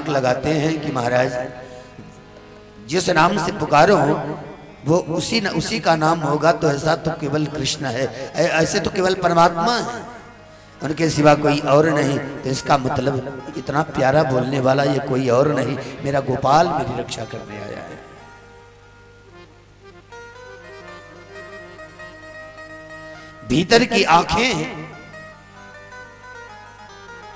दिमाग लगाते हैं कि महाराज जिस नाम से पुकारो वो उसी का नाम होगा, तो ऐसा तो केवल कृष्ण है, ऐसे तो केवल परमात्मा है, उनके सिवा कोई और नहीं। तो इसका मतलब इतना प्यारा बोलने वाला ये कोई और नहीं, मेरा गोपाल मेरी रक्षा करने आया है। भीतर की आंखें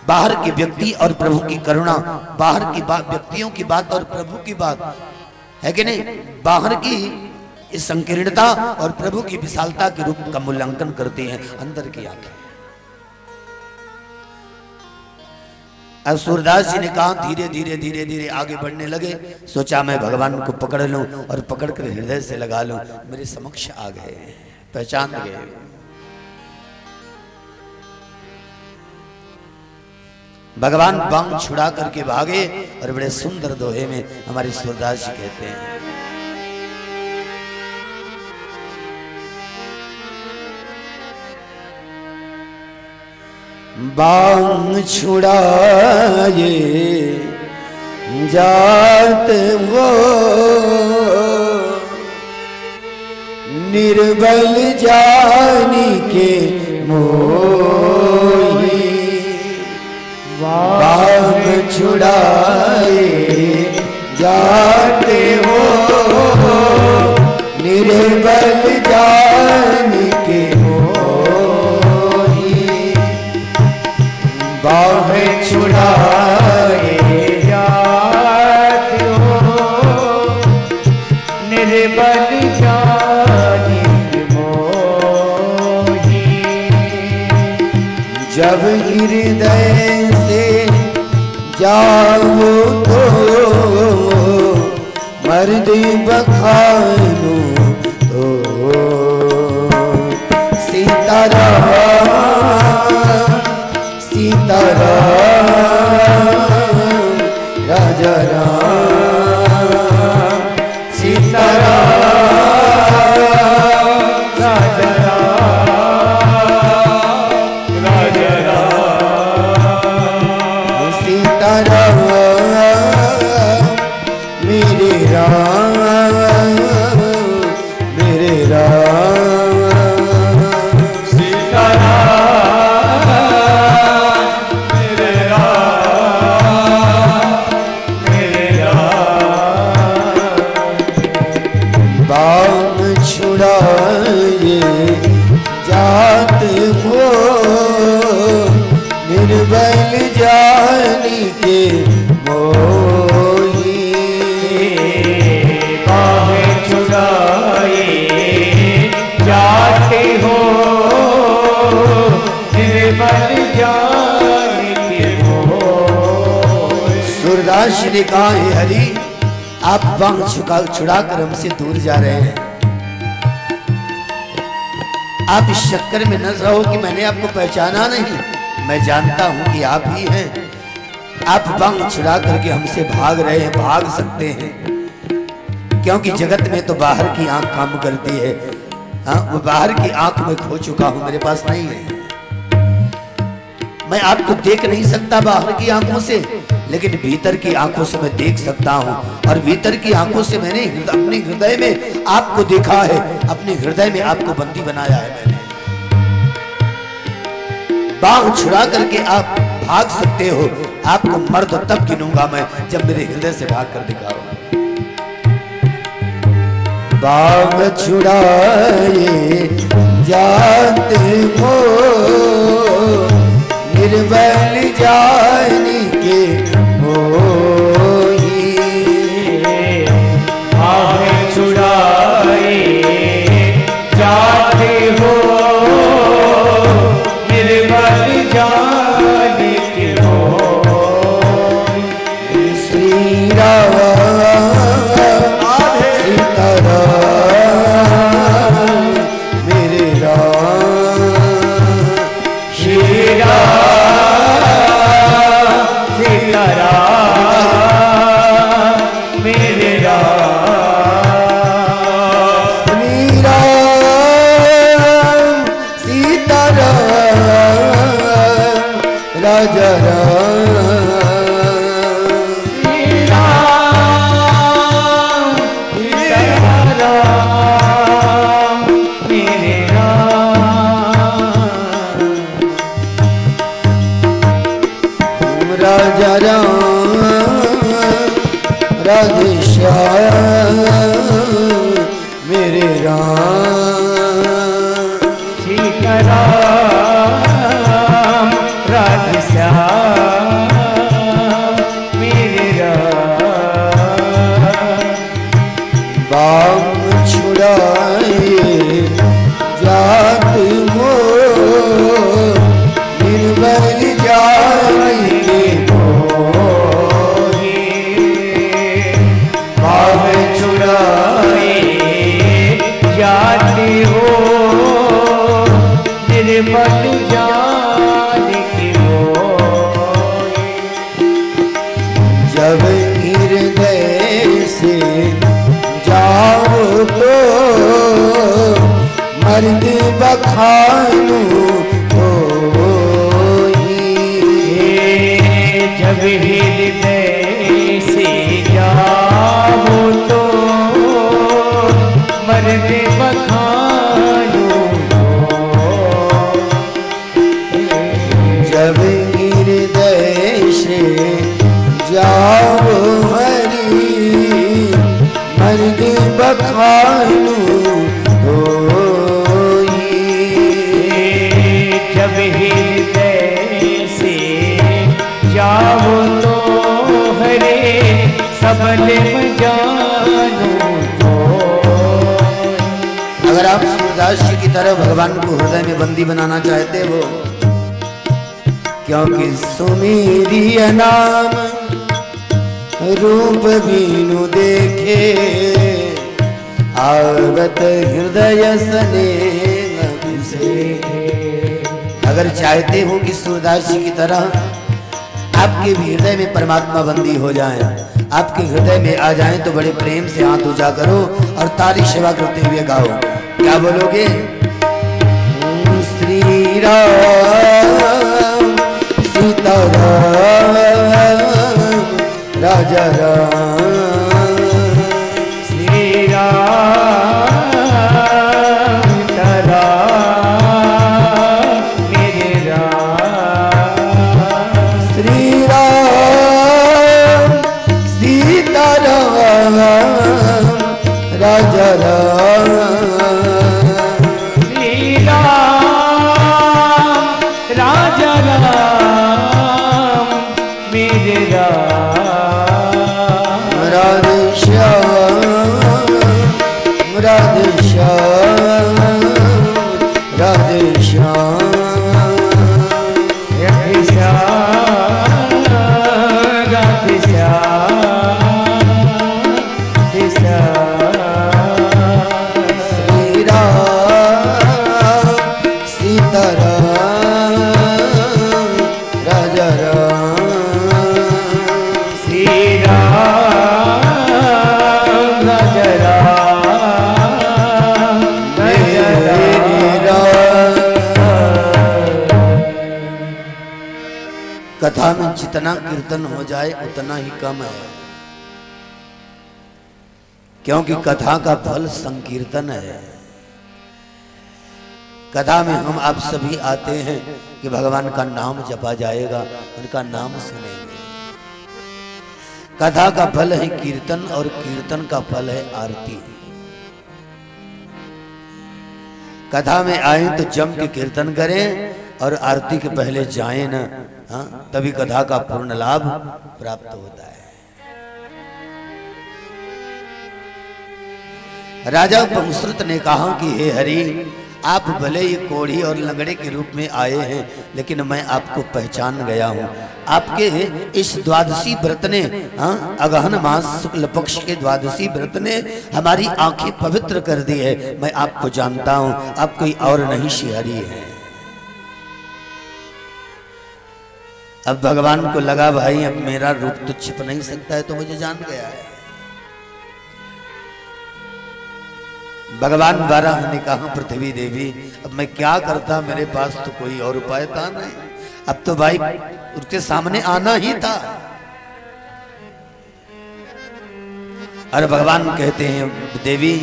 बाहर के व्यक्ति और प्रभु की करुणा, बाहर की बात व्यक्तियों की बात और प्रभु की बात है कि नहीं, बाहर की इस संकीर्णता और प्रभु की विशालता के रूप का मूल्यांकन करती हैं अंदर की आंखें। अब सूरदास जी ने कहा धीरे धीरे धीरे धीरे आगे बढ़ने लगे, सोचा मैं भगवान को पकड़ लूं और पकड़ कर हृदय से लगा लूं। मेरे समक्ष आ गए, पहचान गए। भगवान बांग छुड़ा करके भागे और बड़े सुंदर दोहे में हमारे सूरदास जी कहते हैं, बांग छुड़ाए जात वो निर्बल जानी के मोही, बांग छुड़ाए जाते हो निर्बल जानी के मोही, बांग छुड़ाए जाते हो निर्बल जानी के मोही, जब हृदय जाओ तो मर्द बखानो तो सीताराम सीताराम राजा राम सीताराम राजा राम राजा राम सीताराम मेरे राम मेरे राम सीताराम मेरे राम मेरे राम, बांग छुड़ाए जात हो निर्बल जानी के मोही, बांग छुड़ाए जाते हो निर्बल जानी के मोही। सूरदास जी ने कहा हे हरि, आप बांग छुड़ाकर हमसे दूर जा रहे हैं, आप इस चक्कर में न रहो कि मैंने आपको पहचाना नहीं, मैं जानता हूं कि आप ही हैं। आप बांग छुड़ा करके हमसे भाग रहे हैं, भाग सकते हैं क्योंकि जगत में तो बाहर की आंख काम करती है। हाँ, वो बाहर की आंख में खो चुका हूं, मेरे पास नहीं है। मैं आपको देख नहीं सकता बाहर की आंखों से, लेकिन भीतर की आंखों से मैं देख सकता हूं, और भीतर की आंखों से मैंने अपने हृदय में आपको देखा है, अपने हृदय में आपको बंदी बनाया है मैंने। बांग छुड़ा करके आप भाग सकते हो, आपको मर्द तब गिनूंगा मैं जब मेरे हृदय से भाग कर दिखाओ। बांग छुड़ाए जाते हो निर्बल जानी के मोही, बांग छुड़ाए जाते हो निर्बल जानी के मोही, श्री राम सीताराम मेरे राम श्री राम सीताराम राधे श्याम मेरे राम। सीताराम राधे श्याम मेरे राम। बाम छुड़ाए जात मोर निर्बल जाने मोहे। बाम छुड़ाए जात हो निर्बल जाने के मोहे। जब हृदय से जाओ तो मर्द बखानू होई। जब हृदय से जाओ तो मर्द बखानू होई। जब हृदय से जाओ हरी मर्द बखानू होई। जब हृदय से जाओ तो हरे सबल जानो तो। अगर आप सूरदास जी की तरह भगवान को हृदय में बंदी बनाना चाहते हो, क्योंकि सुमेरी नाम रूप बीनु देखे आवत हृदय सने अभिषेके। अगर चाहते हो कि सूरदास जी की तरह आपके भी हृदय में परमात्मा बंदी हो जाए, आपके हृदय में आ जाए, तो बड़े प्रेम से हाथ ऊंचा करो और तारी सेवा करते हुए गाओ। क्या बोलोगे? श्री राम सीताराम राजा राम। श्री राम सीताराम मेरे राम। श्री राम सीताराम राजा राम। श्री राम राजा राम मेरे राम। राधे श्याम राधे श्याम राधे श्याम। राधे श्याम राधे श्याम राधे श्याम। श्री राम सीताराम राजा राम। श्री राम राजा राम राजा राम। कथा में जितना कीर्तन हो जाए उतना ही कम है, क्योंकि कथा का फल संकीर्तन है। कथा में हम आप सभी आते हैं कि भगवान का नाम जपा जाएगा, उनका नाम सुनेंगे। कथा का फल है कीर्तन और कीर्तन का फल है आरती। कथा में आए तो जम के कीर्तन करें और आरती के पहले जाएं ना, हाँ, तभी कथा का पूर्ण लाभ प्राप्त होता है। राजा पंसुरत ने कहा कि हे हरि, आप भले ही कोढ़ी और लंगड़े के रूप में आए हैं, लेकिन मैं आपको पहचान गया हूँ। आपके इस द्वादशी व्रत ने, हाँ, अगहन मास शुक्ल पक्ष के द्वादशी व्रत ने हमारी आंखें पवित्र कर दी है। मैं आपको जानता हूँ, आप कोई और नहीं श्रीहरि है। अब भगवान को लगा भाई अब मेरा रूप तो छिप नहीं सकता है, तो मुझे जान गया है। भगवान बारह ने कहा पृथ्वी देवी अब मैं क्या करता, मेरे पास तो कोई और उपाय था नहीं। अब तो भाई उसके सामने आना ही था। और भगवान कहते हैं देवी,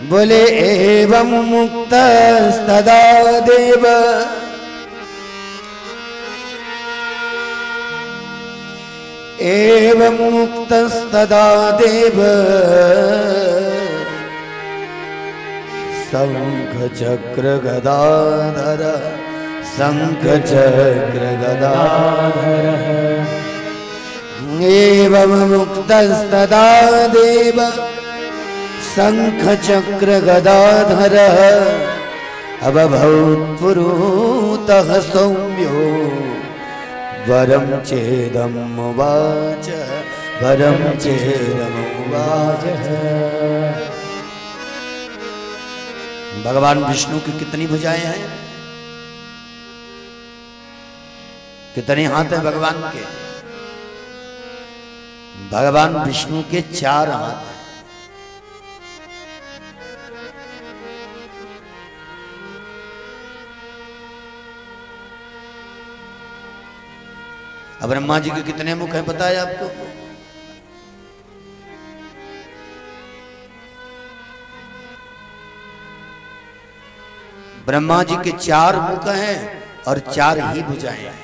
बोले एवं मुक्त सदा देव एवं मुक्तस्तदा देव शंख चक्र गदाधर शंख चक्र गदाधर एवं मुक्तस्तदा देव शंख चक्र गदाधर अबभूत्पुरुतः सौम्यो वरं चेदमुवाच वरं चेदमुवाच। भगवान विष्णु की कितनी भुजाएं हैं, कितने हाथ हैं भगवान के? भगवान विष्णु के 4 हाथ हैं। अब ब्रह्मा जी के कितने मुख हैं पता है आपको? ब्रह्मा जी के 4 मुख हैं और 4 ही भुजाएं हैं।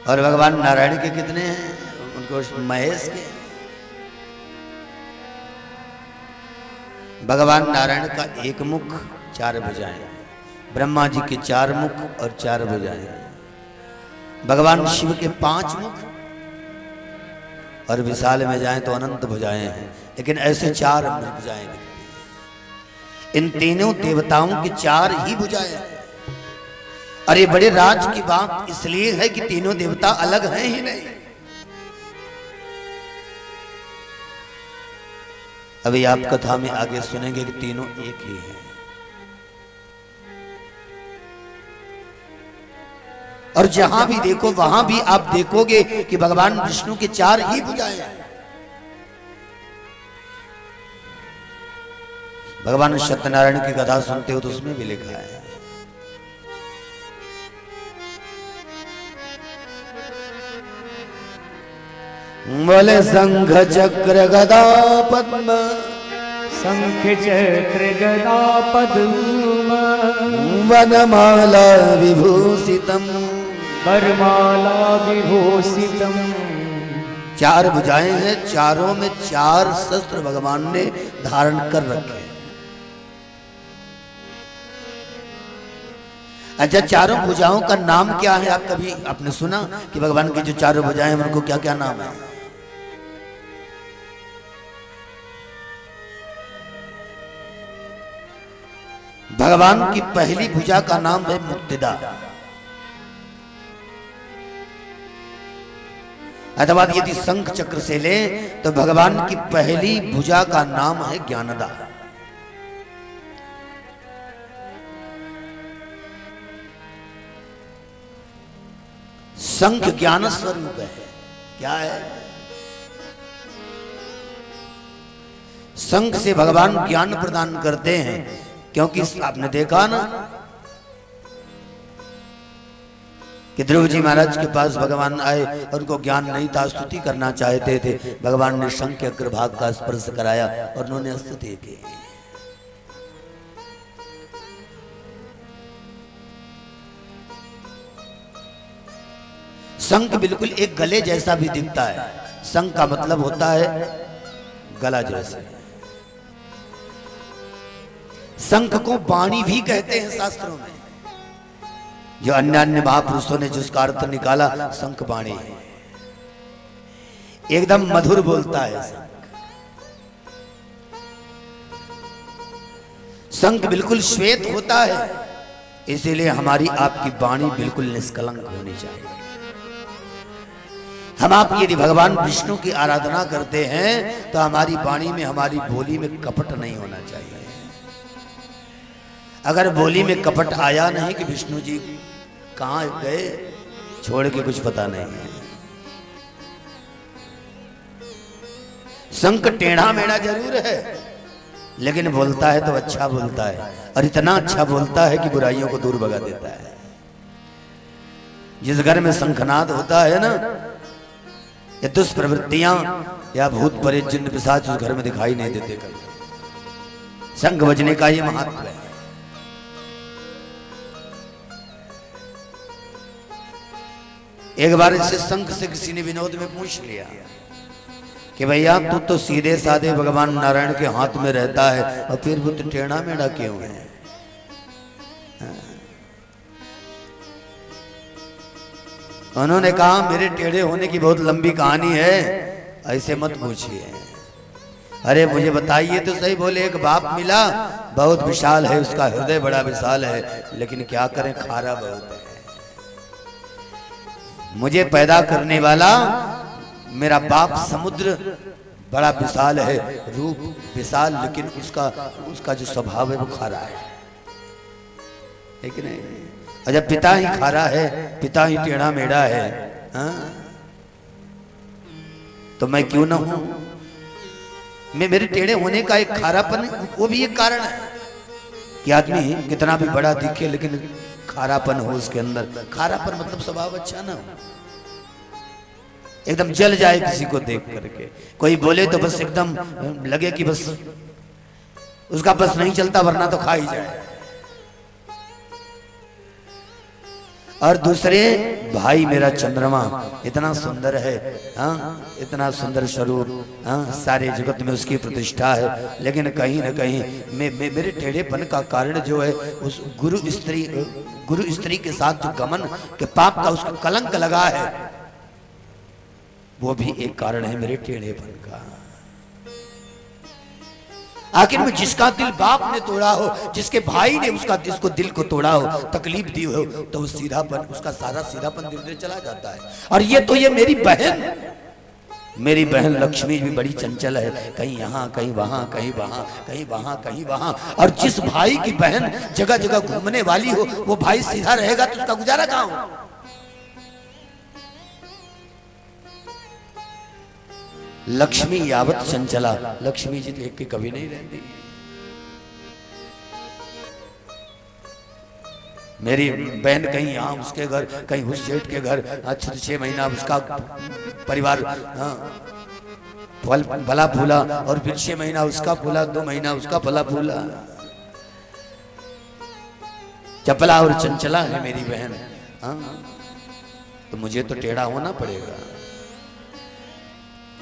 और भगवान नारायण के कितने हैं? उनको महेश के। भगवान नारायण का 1 मुख 4 भुजाएं, ब्रह्मा जी के 4 मुख और 4 भुजाएं, भगवान शिव के 5 मुख और विशाल में जाएं तो अनंत भुजाएं हैं, लेकिन ऐसे 4 भुजाएं दिखती हैं। इन तीनों देवताओं की 4 ही भुजाएं हैं। अरे बड़े राज की बात इसलिए है कि तीनों देवता अलग हैं ही नहीं। अभी आप कथा में आगे सुनेंगे कि तीनों एक ही हैं। और जहां भी देखो वहां भी आप देखोगे कि भगवान विष्णु के 4 ही भुजाएं हैं। भगवान सत्यनारायण की कथा सुनते हो तो उसमें भी लिखा है, बोले शंख चक्र गदा पद्म शंख चक्र गदा पद्म वनमाला विभूषितम वरमाला विभूषितम। 4 भुजाएं हैं, चारों में 4 शस्त्र भगवान ने धारण कर रखे। अच्छा, चारों भुजाओं का नाम क्या है? आप कभी आपने सुना कि भगवान की जो 4 भुजाएं हैं उनको क्या क्या नाम है? भगवान की पहली भुजा का नाम है मुक्तिदा, अथवा यदि शंख चक्र से ले तो भगवान की पहली भुजा का नाम है ज्ञानदा। शंख ज्ञान स्वरूप है। क्या है? शंख से भगवान ज्ञान प्रदान करते हैं, क्योंकि आपने देखा ना कि ध्रुव जी महाराज के पास भगवान आए और उनको ज्ञान नहीं था, स्तुति करना चाहते थे। भगवान ने शंख के अग्रभाग का स्पर्श कराया और उन्होंने स्तुति की। शंख बिल्कुल एक गले जैसा भी दिखता है। शंख का मतलब होता है गला जैसे। शंख को वाणी भी कहते हैं शास्त्रों में। जो अन्य अन्य महापुरुषों ने जिसका अर्थ निकाला, शंख वाणी है, एकदम मधुर बोलता है शंख। शंख बिल्कुल श्वेत होता है, इसीलिए हमारी आपकी वाणी बिल्कुल निष्कलंक होनी चाहिए। हम आप यदि भगवान विष्णु की आराधना करते हैं तो हमारी वाणी में, हमारी बोली में कपट नहीं होना चाहिए। अगर बोली में कपट आया नहीं कि विष्णु जी कहाँ गए छोड़ के कुछ पता नहीं है। शंख टेढ़ा मेढ़ा जरूर है, लेकिन बोलता है तो अच्छा बोलता है, और इतना अच्छा बोलता है कि बुराइयों को दूर भगा देता है। जिस घर में शंखनाद होता है ना, ये दुष्प्रवृत्तियां या भूत प्रेत जिन्न पिशाच उस घर में दिखाई नहीं देते कभी। शंख बजने का ये महत्व है। एक बार इसे शंख से किसी ने विनोद में पूछ लिया कि भैया तू तो सीधे साधे भगवान नारायण के हाथ में रहता है और फिर वो तो टेढ़ा मेढ़ा क्यों है? उन्होंने कहा मेरे टेढ़े होने की बहुत लंबी कहानी है, ऐसे मत पूछिए। अरे मुझे बताइए तो सही। बोले एक बाप मिला, बहुत विशाल है, उसका हृदय बड़ा विशाल है, लेकिन क्या करें खारा बहुत है। मुझे पैदा करने वाला मेरा बाप समुद्र बड़ा विशाल है, रूप विशाल, लेकिन उसका जो स्वभाव है वो खारा है नहीं? और जब पिता ही खारा है, पिता ही टेढ़ा मेढ़ा है, हाँ? तो मैं क्यों ना हूं? मेरे टेढ़े होने का एक खारापन, वो भी एक कारण है कि आदमी कितना भी बड़ा दिखे लेकिन खारापन हो उसके अंदर। खारापन मतलब स्वभाव अच्छा ना हो, एकदम जल जाए किसी को देख करके। कोई बोले तो बस एकदम लगे कि बस उसका बस नहीं चलता, वरना तो खा ही जाए। और दूसरे भाई मेरा चंद्रमा इतना सुंदर है, हाँ, इतना सुंदर स्वरूप, हाँ, सारे जगत में उसकी प्रतिष्ठा है, लेकिन कहीं ना कहीं मेरे टेढ़ेपन का कारण जो है उस गुरु स्त्री के साथ जो गमन के पाप का उसका कलंक लगा है, वो भी एक कारण है मेरे टेढ़ेपन का। आखिर में जिसका दिल बाप ने तोड़ा हो, जिसके भाई ने जिसको दिल को तोड़ा हो, तकलीफ दी हो, तो वो सीधापन, उसका सारा सीधापन धीरे धीरे चला जाता है। और ये मेरी बहन लक्ष्मी भी बड़ी चंचल है, कहीं यहाँ कहीं वहां, कहीं वहां, कहीं वहां, कहीं वहां। और जिस भाई की बहन जगह जगह घूमने वाली हो, वो भाई सीधा रहेगा तो उसका गुजारा कहां हो? लक्ष्मी यावत चंचला, लक्ष्मी जी देख के कभी नहीं रहती। मेरी बहन कहीं यहाँ उसके घर, कहीं उस सेठ के घर, 6 महीना उसका परिवार, हाँ, भला फूला, और फिर 6 महीना उसका फूला, 2 महीना उसका भला फूला। चपला और चंचला है मेरी बहन, हाँ, तो मुझे तो टेढ़ा होना पड़ेगा।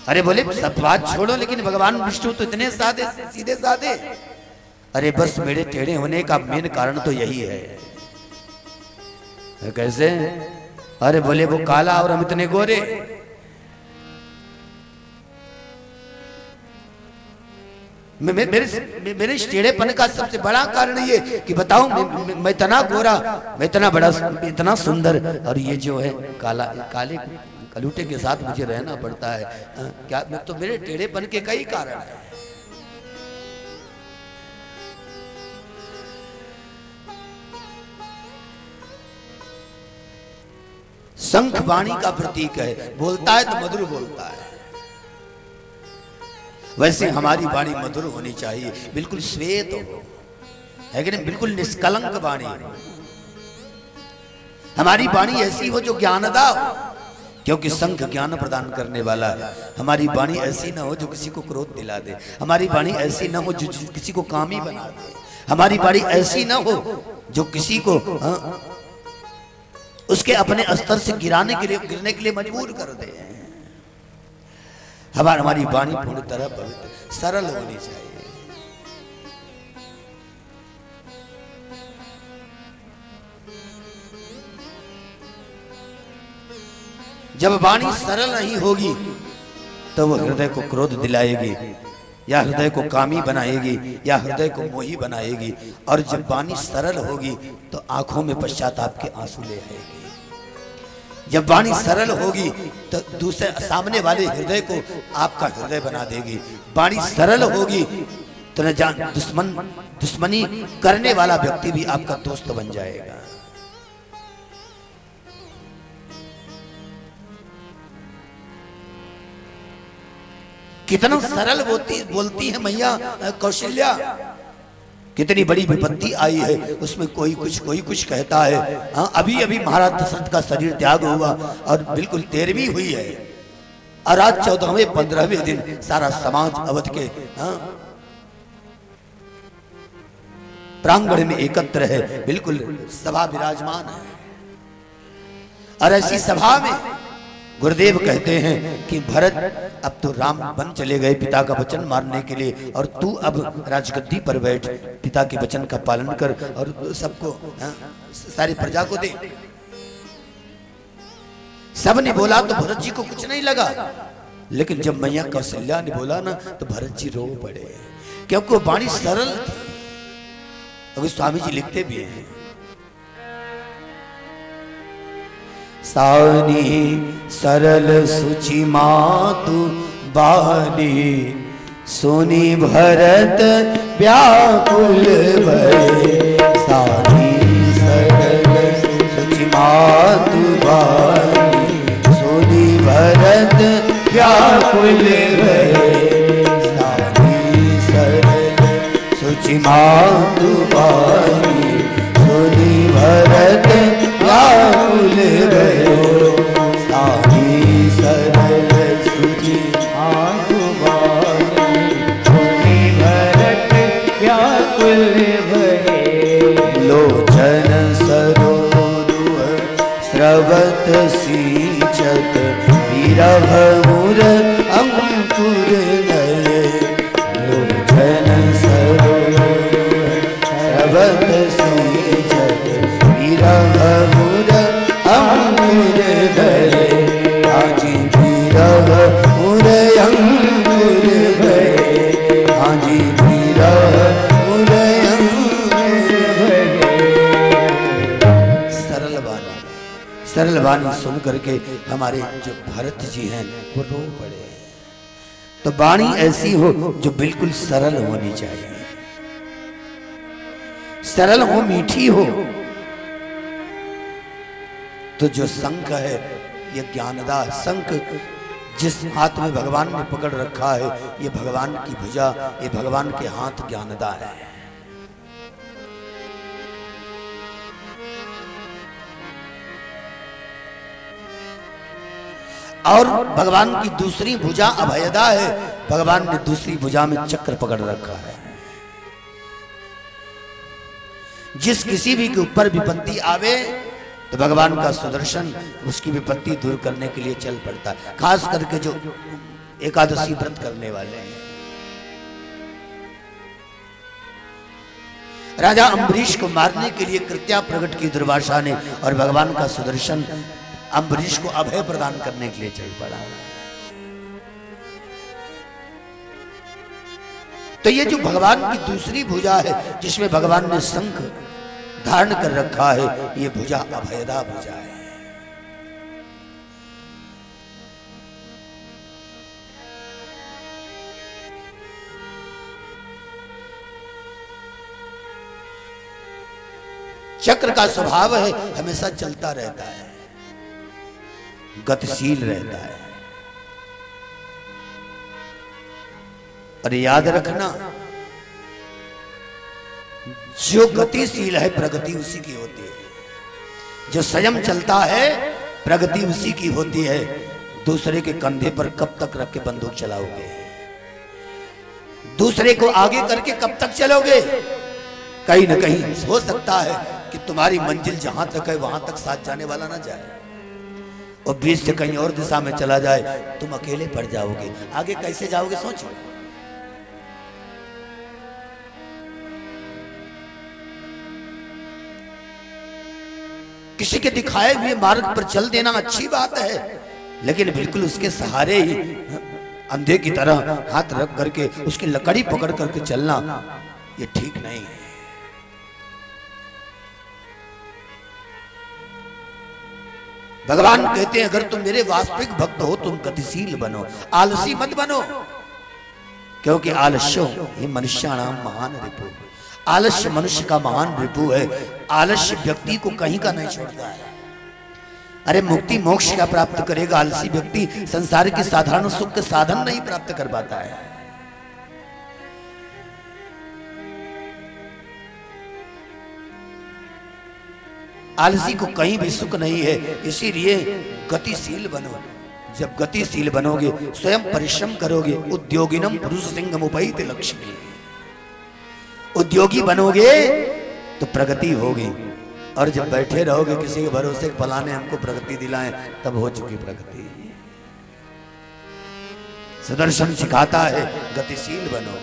अरे बोले सब बात छोड़ो, लेकिन भगवान विष्णु तो इतने सादे, सीधे सादे। अरे बस मेरे टेढ़े होने का मेन कारण तो यही है। कैसे? अरे बोले वो काला और हम इतने गोरे। मेरे टेढ़ेपन का सबसे बड़ा कारण ये कि बताओ मैं इतना गोरा, मैं इतना बड़ा, इतना सुंदर, और ये जो है काले कलूटे के साथ मुझे रहना पड़ता है। क्या तो मेरे टेढ़ेपन के कई कारण हैं। शंख वाणी का प्रतीक है, बोलता है तो मधुर बोलता है। वैसे हमारी वाणी मधुर होनी चाहिए, बिल्कुल श्वेत हो, है कि नहीं? बिल्कुल निष्कलंक वाणी हो। हमारी वाणी ऐसी हो जो ज्ञानदा हो, क्योंकि शंख ज्ञान प्रदान करने वाला है। हमारी वाणी ऐसी ना हो जो किसी को क्रोध दिला दे, हमारी वाणी ऐसी ना हो जो किसी को कामी बना दे, हमारी वाणी ऐसी ना हो जो किसी को उसके अपने स्तर से गिरने के लिए मजबूर कर दे। हमारी वाणी पूरी तरह पवित्र सरल होनी चाहिए। जब वाणी सरल नहीं होगी तो वो हृदय को क्रोध दिलाएगी, या हृदय को कामी बनाएगी, या हृदय को मोही बनाएगी। और जब वाणी सरल होगी तो आंखों में पश्चाताप के आंसू ले आएगी। जब वाणी सरल होगी तो दूसरे सामने वाले हृदय को आपका हृदय बना देगी। वाणी सरल होगी तो न जान दुश्मनी करने वाला व्यक्ति भी आपका दोस्त बन जाएगा। कितना सरल बोलती है मैया कौशल्या। कितनी बड़ी विपत्ति आई है, उसमें कोई कुछ कहता है। हाँ, अभी अभी महाराज दशरथ का शरीर त्याग हुआ और बिल्कुल 13वीं हुई है, और आज 14वें 15वें दिन सारा समाज अवध के प्रांगण में एकत्र है, बिल्कुल सभा विराजमान है। और ऐसी सभा में गुरुदेव कहते हैं कि भरत अब तो राम वन चले गए पिता का वचन मारने के लिए, और तू अब राजगद्दी पर बैठ, पिता के वचन का पालन कर और सबको सारी प्रजा को दे। सब ने बोला तो भरत जी को कुछ नहीं लगा, लेकिन जब मैया कौशल्या ने बोला ना तो भरत जी रो पड़े, क्योंकि वो वाणी सरल थी। अगर स्वामी जी लिखते भी हैं, सावनी सरल सुचि मातु बाली, सुनी भरत व्याकुल भये। सावनी सरल सुचि मातु बाली, सुनी भरत व्याकुल भये। सावनी सरल सुचि मातु बाली, सुनी भरत व्याकुल भयो। सावनी सरल सुचि मातु बाली, सुनि भरत व्याकुल भये। लोचन सरोरुह स्रवत सिंचत, विरह मुर अंकुर नये। लोचन सरोरुह स्रवत सिंचत, विरह मुर अंकुर नये। आजी विरह मुर अंकुर नये। आजी विरह मुर अंकुर नये। सरल वाणी सुन करके हमारे जो भरत जी हैं वो रो पड़े। तो वाणी ऐसी हो जो बिल्कुल सरल होनी चाहिए, सरल हो, मीठी हो। तो जो शंख है ये ज्ञानदा शंख, जिस हाथ में भगवान ने पकड़ रखा है ये भगवान की भुजा, ये भगवान के हाथ ज्ञानदा है। और भगवान की दूसरी भुजा अभयदा है, भगवान ने दूसरी भुजा में चक्र पकड़ रखा है। जिस किसी भी के ऊपर विपत्ति आवे तो भगवान का सुदर्शन उसकी विपत्ति दूर करने के लिए चल पड़ता है। खास करके जो एकादशी व्रत करने वाले हैं। राजा अम्बरीश को मारने के लिए कृत्या प्रकट की दुर्वासा ने, और भगवान का सुदर्शन अम्बरीश को अभय प्रदान करने के लिए चल पड़ा। तो ये जो भगवान की दूसरी भुजा है जिसमें भगवान ने शंख धारण कर रखा है, ये भुजा अभयदा भुजा है। चक्र का स्वभाव है हमेशा चलता रहता है, गतिशील रहता है। और याद रखना, जो गतिशील है प्रगति उसी की होती है। जो संयम चलता है प्रगति उसी की होती है। दूसरे के कंधे पर कब तक रख के बंदूक चलाओगे? दूसरे को आगे करके कब तक चलोगे? कहीं ना कहीं हो सकता है कि तुम्हारी मंजिल जहां तक है वहां तक साथ जाने वाला ना जाए, और बीच से कहीं और दिशा में चला जाए, तुम अकेले पड़ जाओगे। आगे कैसे जाओगे सोचो। किसी के दिखाए हुए मार्ग पर चल देना अच्छी बात है, लेकिन बिल्कुल उसके सहारे ही अंधे की तरह हाथ रख करके उसकी लकड़ी पकड़ करके चलना ये ठीक नहीं है। भगवान कहते हैं अगर तुम मेरे वास्तविक भक्त हो तुम गतिशील बनो, आलसी मत बनो, क्योंकि आलस्यो ये मनुष्याणाम महान रिपु। आलस्य मनुष्य का महान रिपु है। आलस्य व्यक्ति को कहीं का नहीं छोड़ता है। अरे मुक्ति मोक्ष क्या प्राप्त करेगा? आलसी व्यक्ति संसार के साधारण सुख के साधन नहीं प्राप्त कर पाता है। आलसी को कहीं भी सुख नहीं है, इसीलिए गतिशील बनो। जब गतिशील बनोगे, स्वयं परिश्रम करोगे, उद्योगिनम पुरुष सिंह मुपैत लक्ष्मी, उद्योगी बनोगे तो प्रगति होगी। और जब बैठे रहोगे किसी के भरोसे फलाने हमको प्रगति दिलाएं, तब हो चुकी प्रगति। सुदर्शन सिखाता है गतिशील बनो।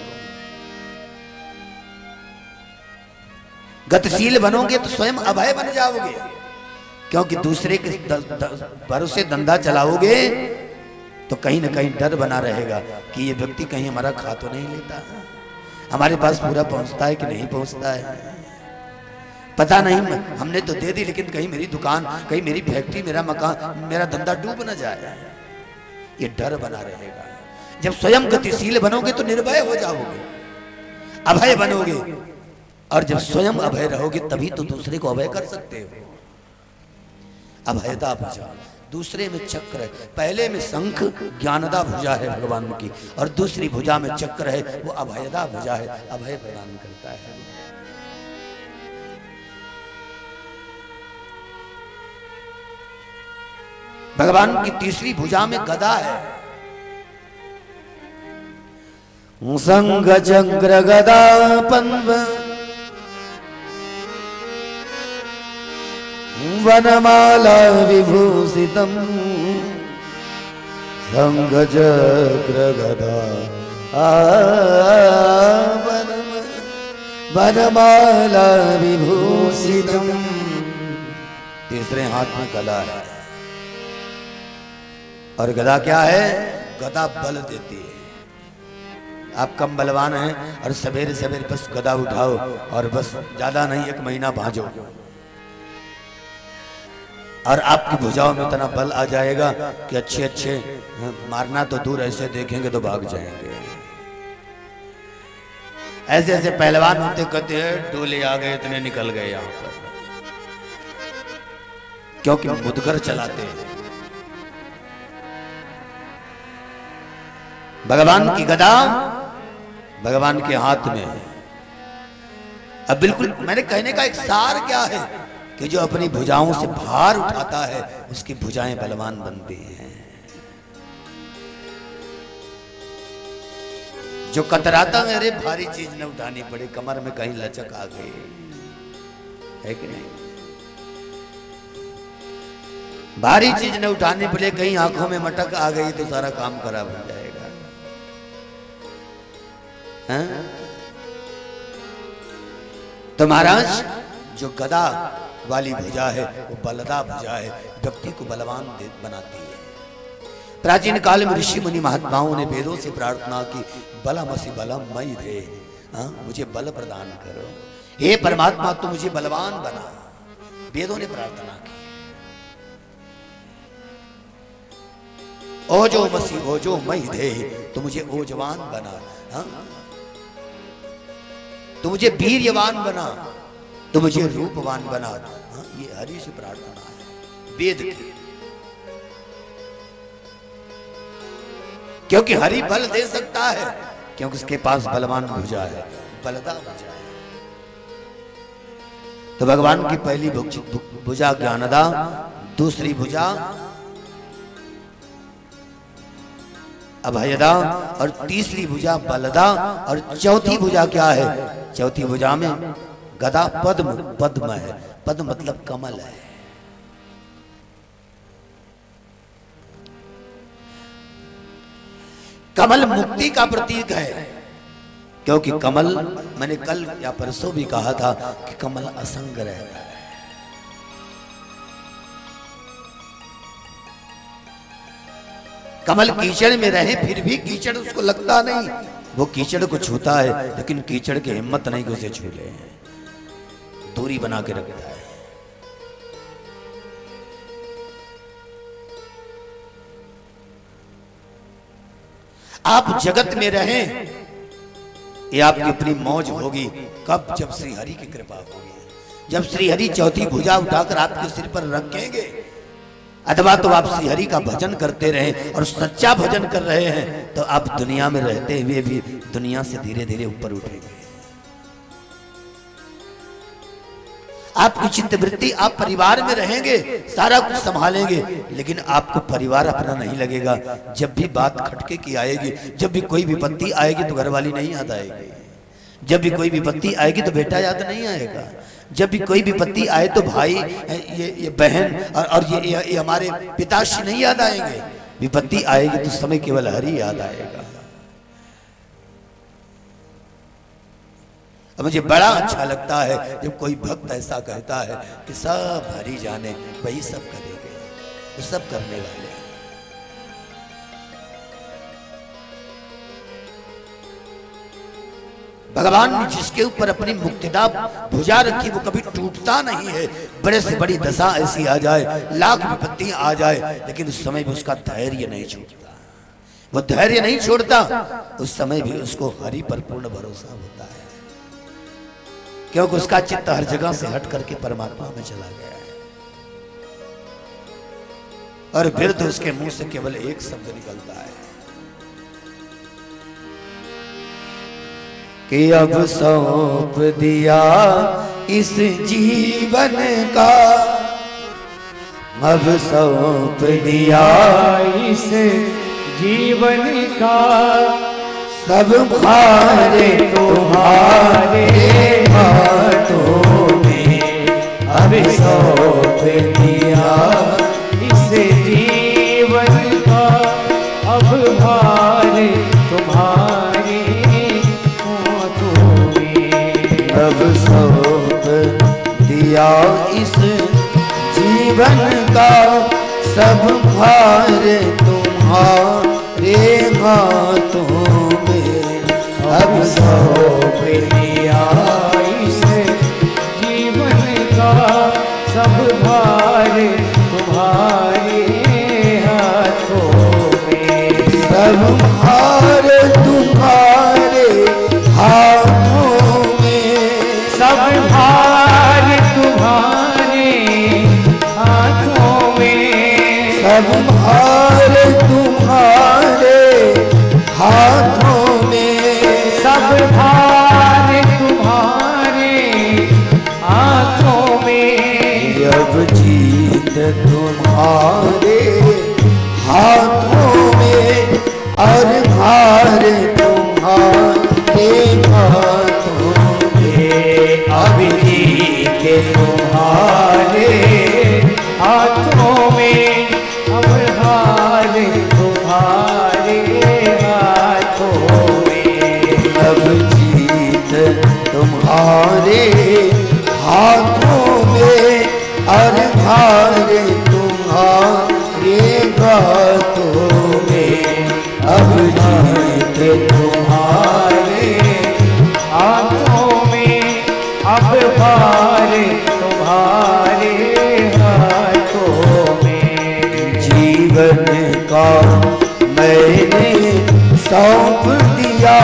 गतिशील बनोगे तो स्वयं अभय बन जाओगे, क्योंकि दूसरे के भरोसे धंधा चलाओगे तो कहीं ना कहीं डर बना रहेगा कि ये व्यक्ति कहीं हमारा खा तो नहीं लेता, हमारे पास पूरा पहुंचता है कि नहीं पहुंचता है, पता नहीं, हमने तो दे दी लेकिन कहीं मेरी दुकान, कहीं मेरी फैक्ट्री, मेरा मकान, मेरा धंधा डूब ना जाए, ये डर बना रहेगा। जब स्वयं गतिशील बनोगे तो निर्भय हो जाओगे, अभय बनोगे, और जब स्वयं अभय रहोगे तभी तो दूसरे को अभय कर सकते हो। अभयदा भुजा, दूसरे में चक्र है, पहले में शंख ज्ञानदा भुजा है भगवान की, और दूसरी भुजा में चक्र है, वो अभयदा भुजा है, अभय प्रदान करता है। भगवान की तीसरी भुजा में गदा है, संग चक्र गदा पन्व वनमाला विभूषितम् संग चक्र गदा वनमाला विभूषितम्। तीसरे हाथ में गदा है, और गदा क्या है? गदा बल देती है। आप कम बलवान हैं और सवेरे सवेरे बस गदा उठाओ और बस ज्यादा नहीं 1 महीना भांजो, और आपकी भुजाओं में इतना बल आ जाएगा कि अच्छे अच्छे मारना तो दूर, ऐसे देखेंगे तो भाग जाएंगे। ऐसे ऐसे पहलवान होते कहते हैं डोले आ गए, इतने निकल गए यहां पर, क्योंकि मुदगर चलाते हैं। भगवान की गदा भगवान के हाथ में है। अब बिल्कुल मैंने कहने का एक सार क्या है कि जो अपनी भुजाओं से भार उठाता है उसकी भुजाएं बलवान बनती हैं। जो कतराता है, अरे भारी चीज न उठानी पड़े, कमर में कहीं लचक आ गई है कि नहीं, भारी चीज न उठानी पड़े, कहीं आंखों में मटक आ गई तो सारा काम खराब हो जाएगा। तो महाराज जो गदा वाली भुजा है वो बलदा भुजा है, व्यक्ति को बलवान बनाती है। प्राचीन काल में ऋषि मुनि महात्माओं ने वेदों से प्रार्थना की, बलमसि बलम मयि दे, मुझे बल प्रदान करो, हे परमात्मा तू मुझे बलवान बना। वेदों ने प्रार्थना की। ओजो मसी ओजो मयि दे, तो मुझे ओजवान बना, तो मुझे वीर्यवान बना, तो मुझे रूपवान बना। ये हरि से प्रार्थना है वेद की, क्योंकि हरि बल दे सकता है, क्योंकि उसके पास बलवान भुजा है, बलदा भुजा है। तो भगवान की पहली भुजा ज्ञानदा, दूसरी भुजा अभयदा, और तीसरी भुजा बलदा, और चौथी भुजा क्या है? चौथी भुजा में गदा पद्म, पद्म है, पद्म मतलब कमल है। कमल मुक्ति का प्रतीक है, क्योंकि कमल, मैंने कल या परसों भी कहा था कि कमल असंग रहता है। कमल कीचड़ में रहे फिर भी कीचड़ उसको लगता नहीं, वो कीचड़ को छूता है, लेकिन कीचड़ की हिम्मत नहीं कि उसे छू ले, दूरी बना के रखता है। आप जगत में रहें, ये आपकी अपनी मौज होगी कब? जब श्री हरि की कृपा होगी, जब श्री हरि चौथी भुजा उठाकर आपके सिर पर रखेंगे, अथवा तो आप श्री हरि का भजन करते रहें और सच्चा भजन कर रहे हैं, तो आप दुनिया में रहते हुए भी दुनिया से धीरे धीरे ऊपर उठेंगे। आपकी चित्तवृत्ति, आप परिवार में रहेंगे, सारा कुछ संभालेंगे, लेकिन आपको परिवार अपना नहीं लगेगा। जब भी बात खटके की आएगी, जब भी कोई विपत्ति आएगी तो घरवाली नहीं याद आएगी, जब भी कोई विपत्ति आएगी तो बेटा याद नहीं आएगा, जब भी कोई विपत्ति आए तो भाई, ये बहन और ये हमारे पिताश्री नहीं याद आएंगे। विपत्ति आएगी तो समय केवल हरि याद आएगा। अब मुझे बड़ा अच्छा लगता है जब कोई भक्त ऐसा कहता है कि सब हरि जाने, वही सब करेंगे, वो सब करने वाले। भगवान ने जिसके ऊपर अपनी मुक्तिदा भुजा रखी वो कभी टूटता नहीं है। बड़े से बड़ी दशा ऐसी आ जाए, लाख विपत्तियां आ जाए, लेकिन उस समय भी उसका धैर्य नहीं छूटता, वो धैर्य नहीं छोड़ता। उस समय भी उसको हरि पर पूर्ण भरोसा होता है, क्योंकि उसका चित्त हर जगह से हट करके परमात्मा में चला गया है। और फिर तो उसके मुंह से केवल एक शब्द निकलता है कि अब सौंप दिया इस जीवन का, अब सौंप दिया इस जीवन का, सब भारे तुम्हारे हाथों में। अब सौंप दिया इस जीवन का, अब भार तुम्हारे हाथों में। अब सौंप दिया इस जीवन का, सब भार तुम्हारे हाथों में। अब सौंप दिया इस जीवन का, सब भार तुम्हारे हाथों में। सब भार तुम्हारे हाथों में। सब भार तुम्हारे हाथों में। सब भार तुम्हारे हाथों में। सब भार तुम्हारे हाथों में। अब जीत तुम्हारे हाथों में, और भार तुम्हारे हाथों में। अब जीत तुम्हारे हाथों में, अब हार तुम्हारे हाथों में। अब जीत तुम्हारे हाथों में, और भार तुम्हारे हाथों में। अब जीत तुम्हारे हाथों में, अब भार तुम्हारे हाथों में। जीवन का मैंने सौंप दिया,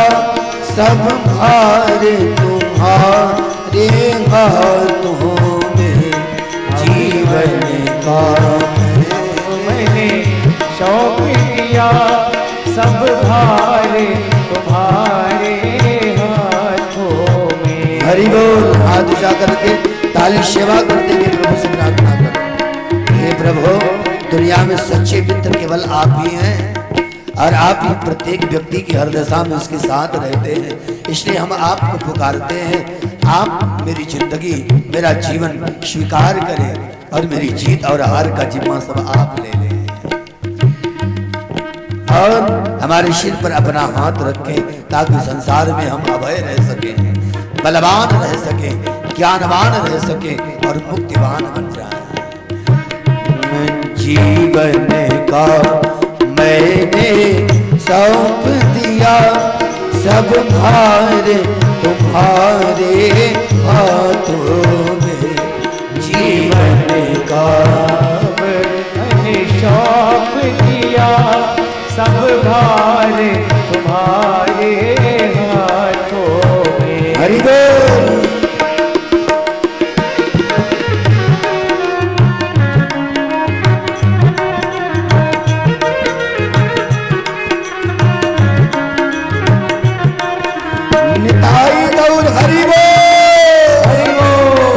सब भार तुम्हारे हाथों में। जीवन का मैंने सौंप दिया, सब भार तुम्हारे हाथों में। हरि बोल। हाथ उठा करके ताली सेवा करते हुए प्रभु से प्रार्थना करो, हे प्रभु, दुनिया में सच्चे मित्र केवल आप ही हैं, और आप ही प्रत्येक व्यक्ति की हर दशा में उसके साथ रहते हैं। इसलिए हम आपको पुकारते हैं, आप मेरी जिंदगी, मेरा जीवन स्वीकार करें, और मेरी जीत और हार का जिम्मा सब आप ले लें, और हमारे सिर पर अपना हाथ रखें, ताकि संसार में हम अभय रह सकें, बलवान रह सकें, ज्ञानवान रह सकें, और मुक्तिवान बन जाएं। जीवन का मैंने सौंप दिया, सब भार तुम्हारे हाथों में। जीवन का मैंने सौंप दिया, सब भार तुम्हारे हाथों में। हरि बोल। निताई गौर हरि बोल। हरि बोल।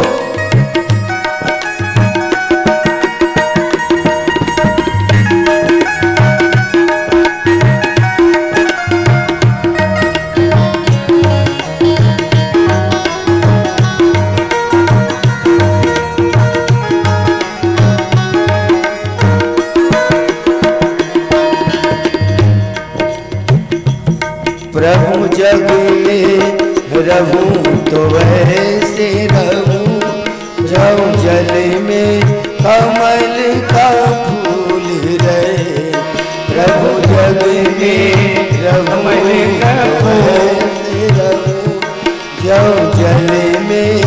वैसे रहूं जो जल में कमल का फूल रहे। प्रभु जग में कमल का वैसे रहूं जो जल में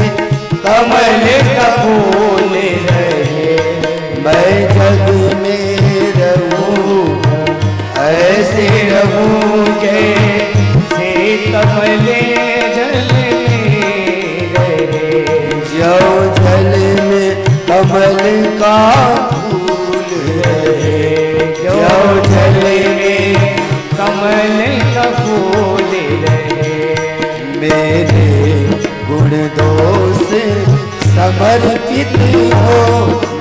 कमल का फूल रहे। मैं जग में रहूं ऐसे रहूं जैसे कमले जल में रहे। जो जल में कमल का फूल रहे। जो जल में कमल का फूल रहे। मेरे गुण दोष समर्पित हो।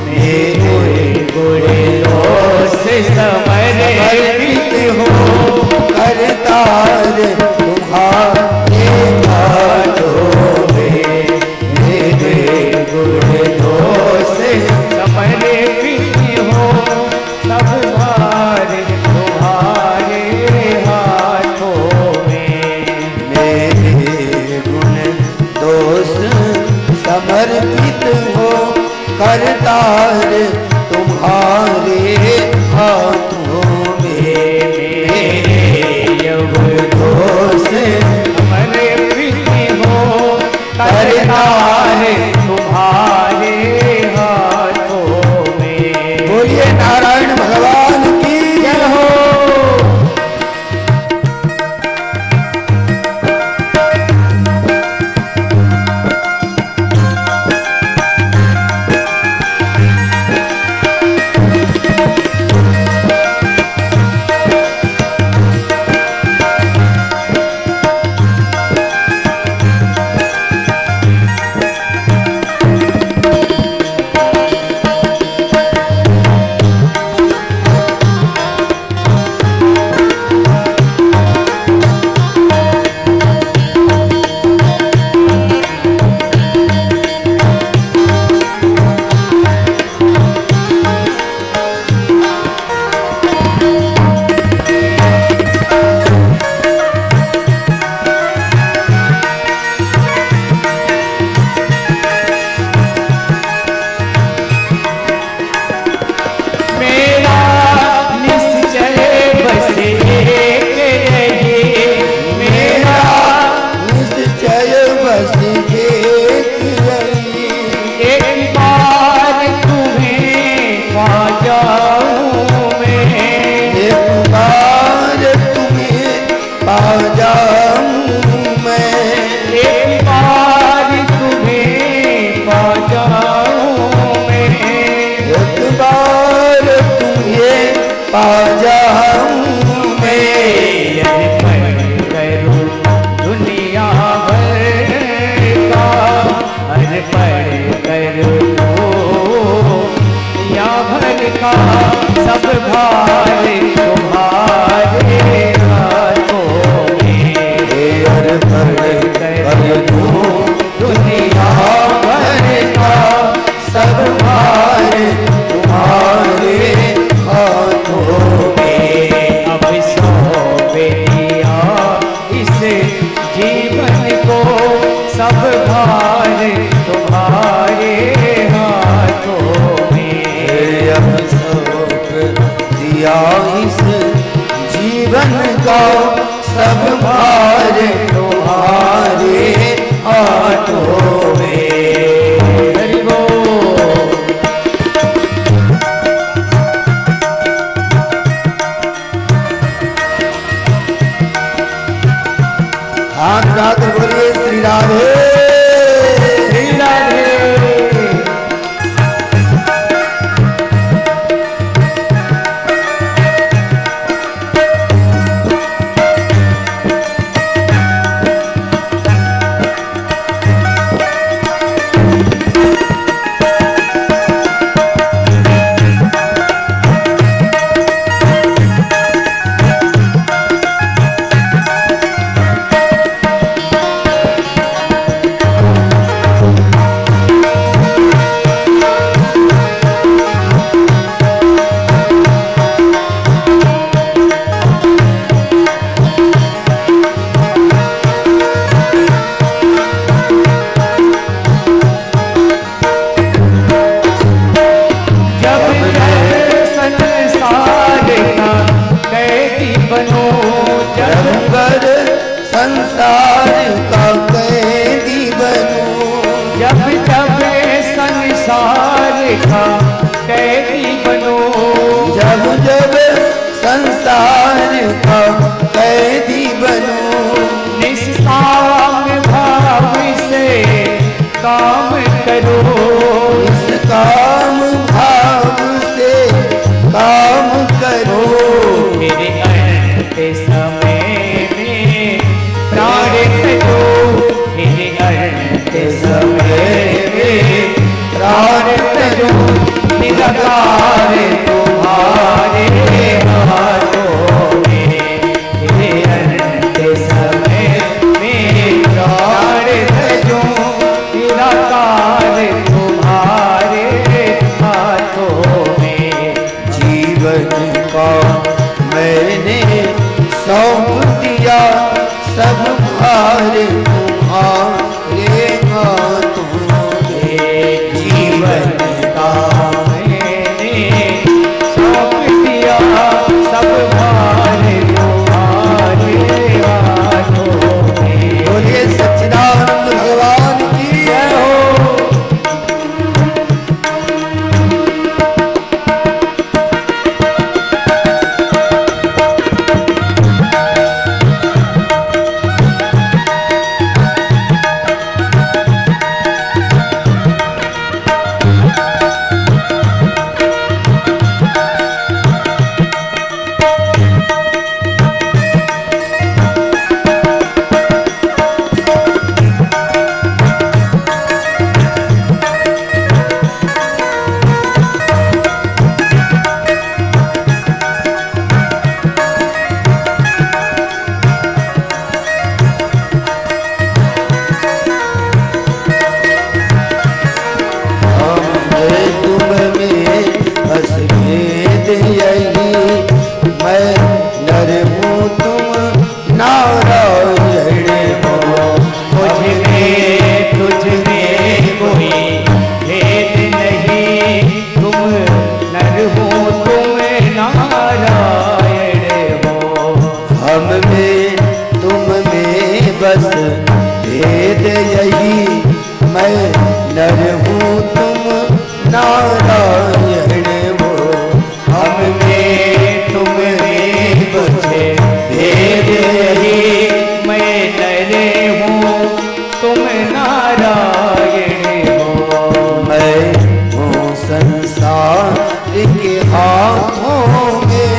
मेरे गुण दोष समर्पित हो। करतार तुम्हारे हाथों में। मेरे गुण दोष समर्पित हो। सब भार तुम्हारे हाथों में। मेरे गुण दोष समर्पित हो। करतार तुम्हारे हाथों में। मेरे गुण दोष समर्पित हो। करतार तुम्हारे हाथों में। बोलिए नारायण भगवान की जय हो। दुनिया भर का अर्पण करूं निराकार तुम्हारे हाथों में, हे अंत समय में प्राण तजूं, निराकार तुम्हारे हाथों में। जीवन का मैंने सौंप दिया सब भार तुम्हारे हाथों में। जीवन का मैंने सौंप दिया सब भार तुम्हारे हाथों में। बोलिए सच्चिदानंद भगवान की जय हो। बस भेद यही मैं नर हूँ तुम नारायण हो। हम में तुम में बस भेद यही मैं नर हूँ तुम नारायण हो। मैं हूँ संसार के हाथों में,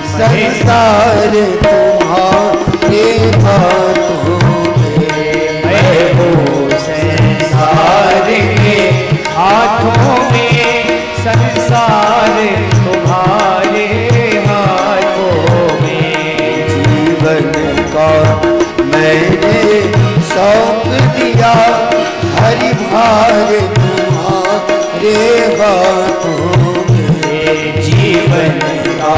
संसार तुम्हारे हाथों में। मैं हूँ संसार के हाथों में, संसार तुम्हारे हाथों में। जीवन का मैंने सौंप दिया हरि भार तुम्हारे हाथों में। जीवन का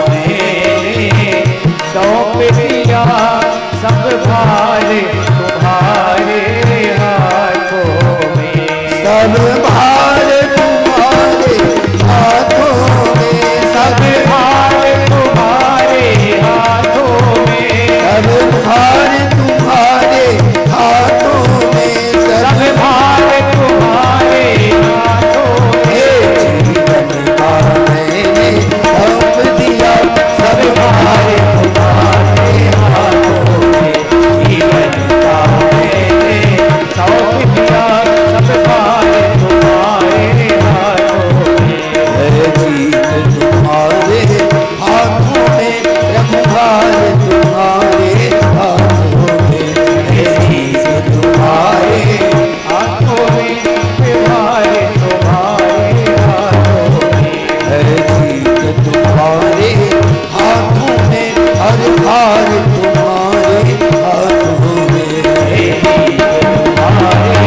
मैंने सौंप दिया सब भार तुम्हारे हाथों में। सब भार तुम्हारे हाथों में, सब भार तुम्हारे हाथों में। सब भार तुम्हारे हाथों में, सब भार तुम्हारे हाथों में। जीवन का मैंने सौंप दिया सब भार तुम्हारे हाथों में। जीवन का मैंने सौंप दिया सब भार तुम्हारे हाथों में। है जीत तुम्हारे हाथों में, रखवार तुम्हारे हाथों में। है जीत तुम्हारे हाथों में, व्यवहार तुम्हारे हाथों में। है जीत तुम्हारे हाथों में, हर भार तुम्हारे हाथों में। तुम्हारे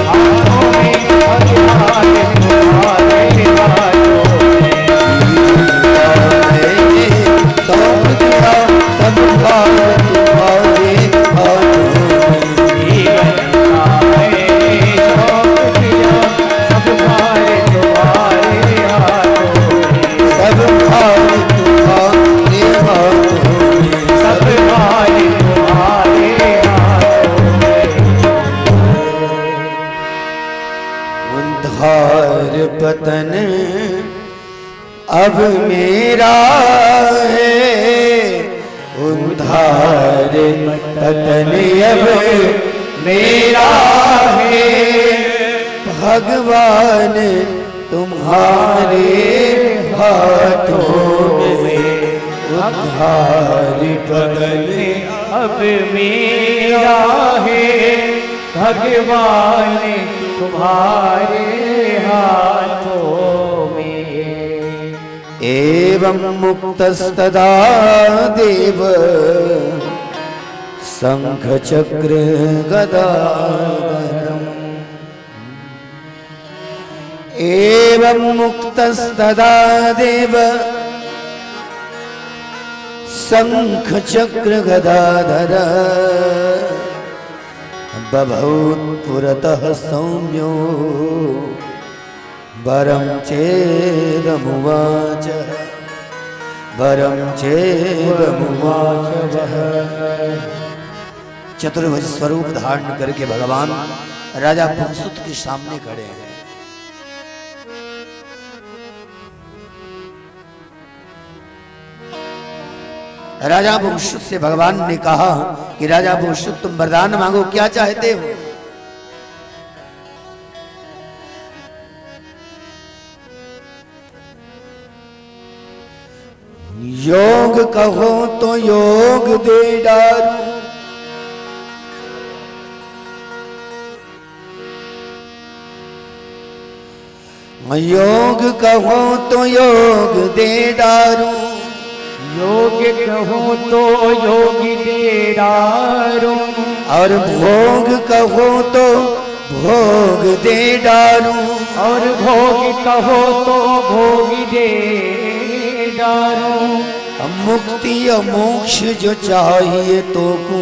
हाथों में, व्यवहार तुम्हारे हाथों में। मैंने सौंप दिया सब भार तुम्हारे हाथों में। जीवन का मैंने सौंप दिया सब भार तुम्हारे हाथों में। सब भार तुम्हारे हाथों में। सब भार तुम्हारे हाथों में। उद्धार पतन अब मेरा है, उद्धार पतन अब मेरा है। भगवान तुम्हारे हाथों में, उद्धार पतन अब मेरा है। भगवान तुम्हारे हाथों में। एवं मुक्तस्तदा देव शंख चक्र गदाधरम् एवं मुक्तस्तदा देव शंख चक्र गदाधर बभौ पुरतः सौम्यो वरं चेदमुवाच वरं चेदमुवाच। चतुर्भुज स्वरूप धारण करके भगवान राजा पुरुषोत्त के सामने खड़े हैं। राजा पुरुषोत्त से भगवान ने कहा कि राजा पुरुषोत्त तुम वरदान मांगो, क्या चाहते हो? योग कहो तो योग दे डालूं, योग कहो तो योग दे डालूं, योग कहो तो योग दे डालूं, और भोग कहो तो भोग दे डालूं, और भोग कहो तो भोग दे डालूं। मुक्ति और मोक्ष जो चाहिए तो को,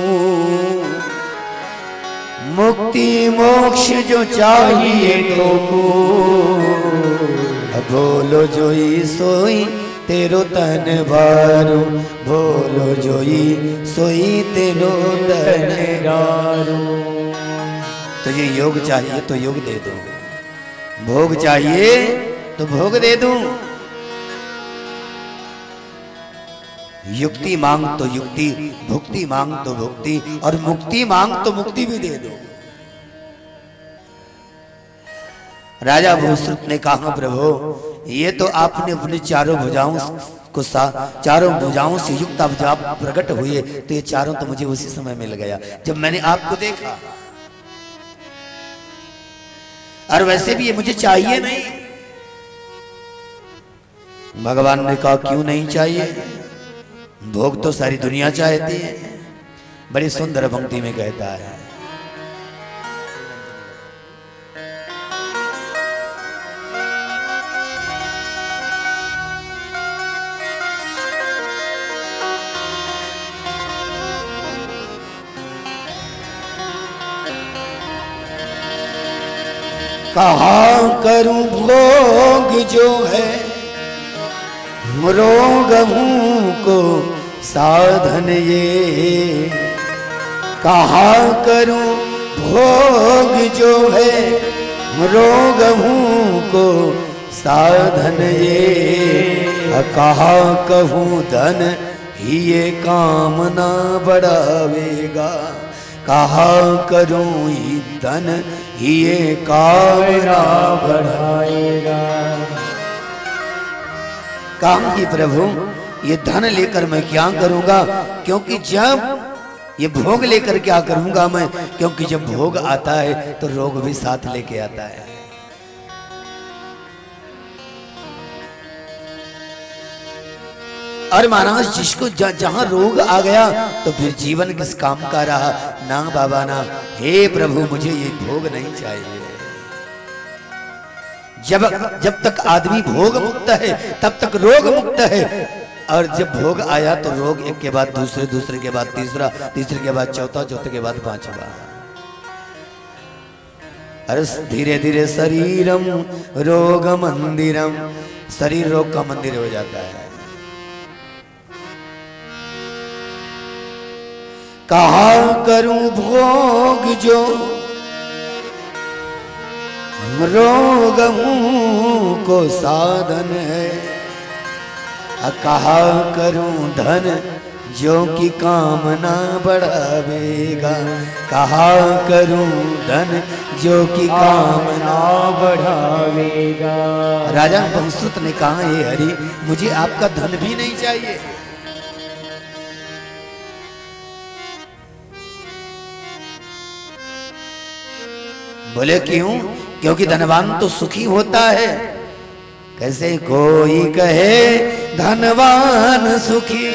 मुक्ति मोक्ष जो चाहिए तो को, बोलो जोई सोई तेरो तन वारू, बोलो जोई सोई तेरो तन वारू। तुझे योग चाहिए तो योग दे दूं, भोग चाहिए तो भोग दे दूं, युक्ति मांग तो युक्ति, भुक्ति मांग तो भुक्ति, और मुक्ति मांग तो मुक्ति भी दे दो। राजा भूसुत ने कहा प्रभु ये तो आपने अपने चारों भुजाओं को चारों भुजाओं से युक्त आप प्रकट हुए तो ये चारों तो मुझे उसी समय मिल गया जब मैंने आपको देखा, और वैसे भी ये मुझे चाहिए नहीं। भगवान ने कहा क्यों नहीं चाहिए? भोग तो सारी दुनिया चाहती है। बड़ी सुंदर पंक्ति में कहता है कहा करूं भोग जो है मरोगहूं को साधन ये, कहा करूं भोग जो है मरोगहूं को साधन ये, कहा कहूं धन ही ये कामना बढ़ावेगा, कहा करूं ही धन ही ये कामना बढ़ाएगा। काम की प्रभु ये धन लेकर मैं क्या करूंगा, क्योंकि जब ये भोग लेकर क्या करूंगा मैं, क्योंकि जब भोग आता है तो रोग भी साथ लेके आता है। और महाराज जिसको जहां रोग आ गया तो फिर जीवन किस काम का रहा? ना बाबा ना, हे प्रभु मुझे ये भोग नहीं चाहिए। जब तक आदमी भोग मुक्त है तब तक रोग मुक्त है, और जब भोग आया तो रोग एक के बाद दूसरे, दूसरे के बाद तीसरा, तीसरे के बाद चौथा, चौथे के बाद पांचवा। अरे धीरे धीरे शरीरम रोग मंदिरम, शरीर रोग का मंदिर हो जाता है। कहा करूं भोग जो रोगहूं को साधन है, कहा करूं धन जो की कामना बढ़ावेगा, कहा करूं धन जो की कामना बढ़ावेगा। राजा भूसुत ने कहा हे हरि मुझे आपका धन भी नहीं चाहिए। बोले क्यों? क्योंकि धनवान तो सुखी होता है। कैसे कोई कहे धनवान सुखी।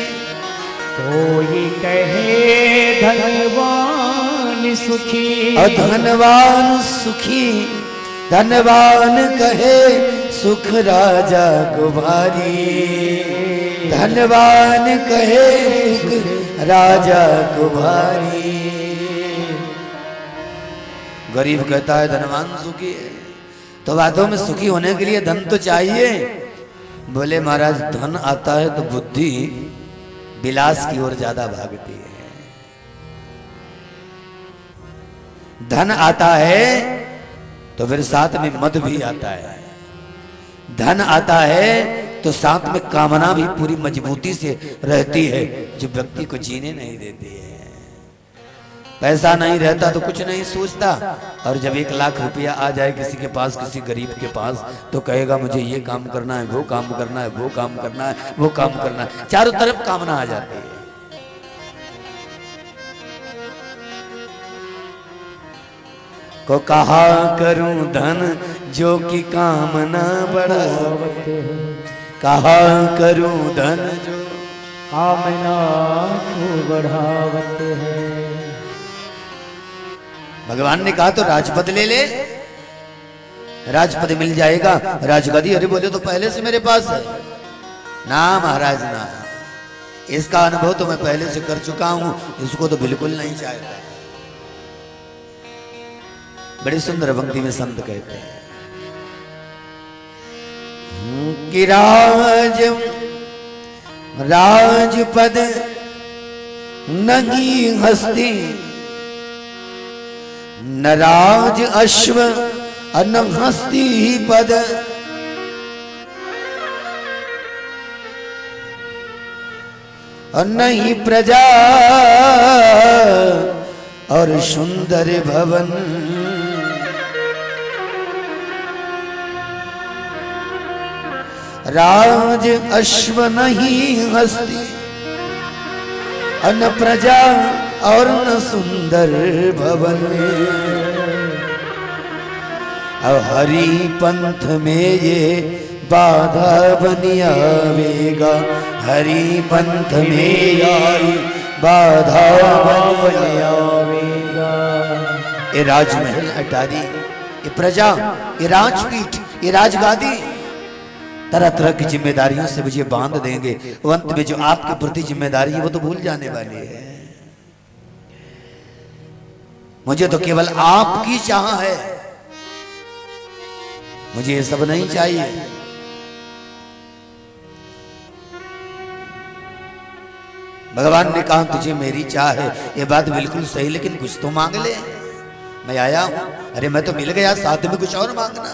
कोई कहे धनवान सुखी, और धनवान सुखी, धनवान कहे सुख राजा को भारी। धनवान कहे सुख राजा को भारी। गरीब कहता है धनवान सुखी है, तो बातों में सुखी होने के लिए धन तो चाहिए। बोले महाराज धन आता है तो बुद्धि विलास की ओर ज्यादा भागती है। धन आता है तो फिर साथ में मद भी आता है। धन आता है तो साथ में कामना भी पूरी मजबूती से रहती है, जो व्यक्ति को जीने नहीं देती है। पैसा नहीं रहता तो कुछ नहीं सोचता, और जब 1 लाख रुपया आ जाए किसी के पास, किसी गरीब के पास, तो कहेगा मुझे ये काम करना है, वो काम करना है, वो काम करना है, वो काम करना है। चारों तरफ कामना आ जाती है। को कहा करूं धन जो कि कामना बढ़ावत है, कहा करूं धन जो कामना को बढ़ावत है। भगवान ने कहा तो राजपद ले ले, राजपद मिल जाएगा, राजगद्दी। अरे बोले तो पहले से मेरे पास है। ना महाराज ना, इसका अनुभव तो मैं पहले से कर चुका हूं, इसको तो बिल्कुल नहीं चाहता। बड़ी सुंदर पंक्ति में संत कहते हैं कि राजपद नहीं हस्ती, न राज अश्व न हस्ती पद। और नहीं प्रजा और सुंदर भवन। राज अश्व नहीं हस्ती, न प्रजा और न सुंदर भवन। अब हरि पंथ में ये बाधा बनी आवेगा, हरि पंथ में आई बाधा बनी आवेगा। ये राजमहल अटारी, ये प्रजा, ये राजपीठ, ये राजगादी तरह तरह की जिम्मेदारियों से मुझे बांध देंगे। अंत में जो आपके प्रति जिम्मेदारी है वो तो भूल जाने वाली है। मुझे तो केवल आपकी चाह है, मुझे ये सब नहीं चाहिए। भगवान ने कहा तुझे मेरी चाह है, ये बात बिल्कुल सही, लेकिन कुछ तो मांग ले। मैं आया हूं, अरे मैं तो मिल गया, साथ में कुछ और मांगना।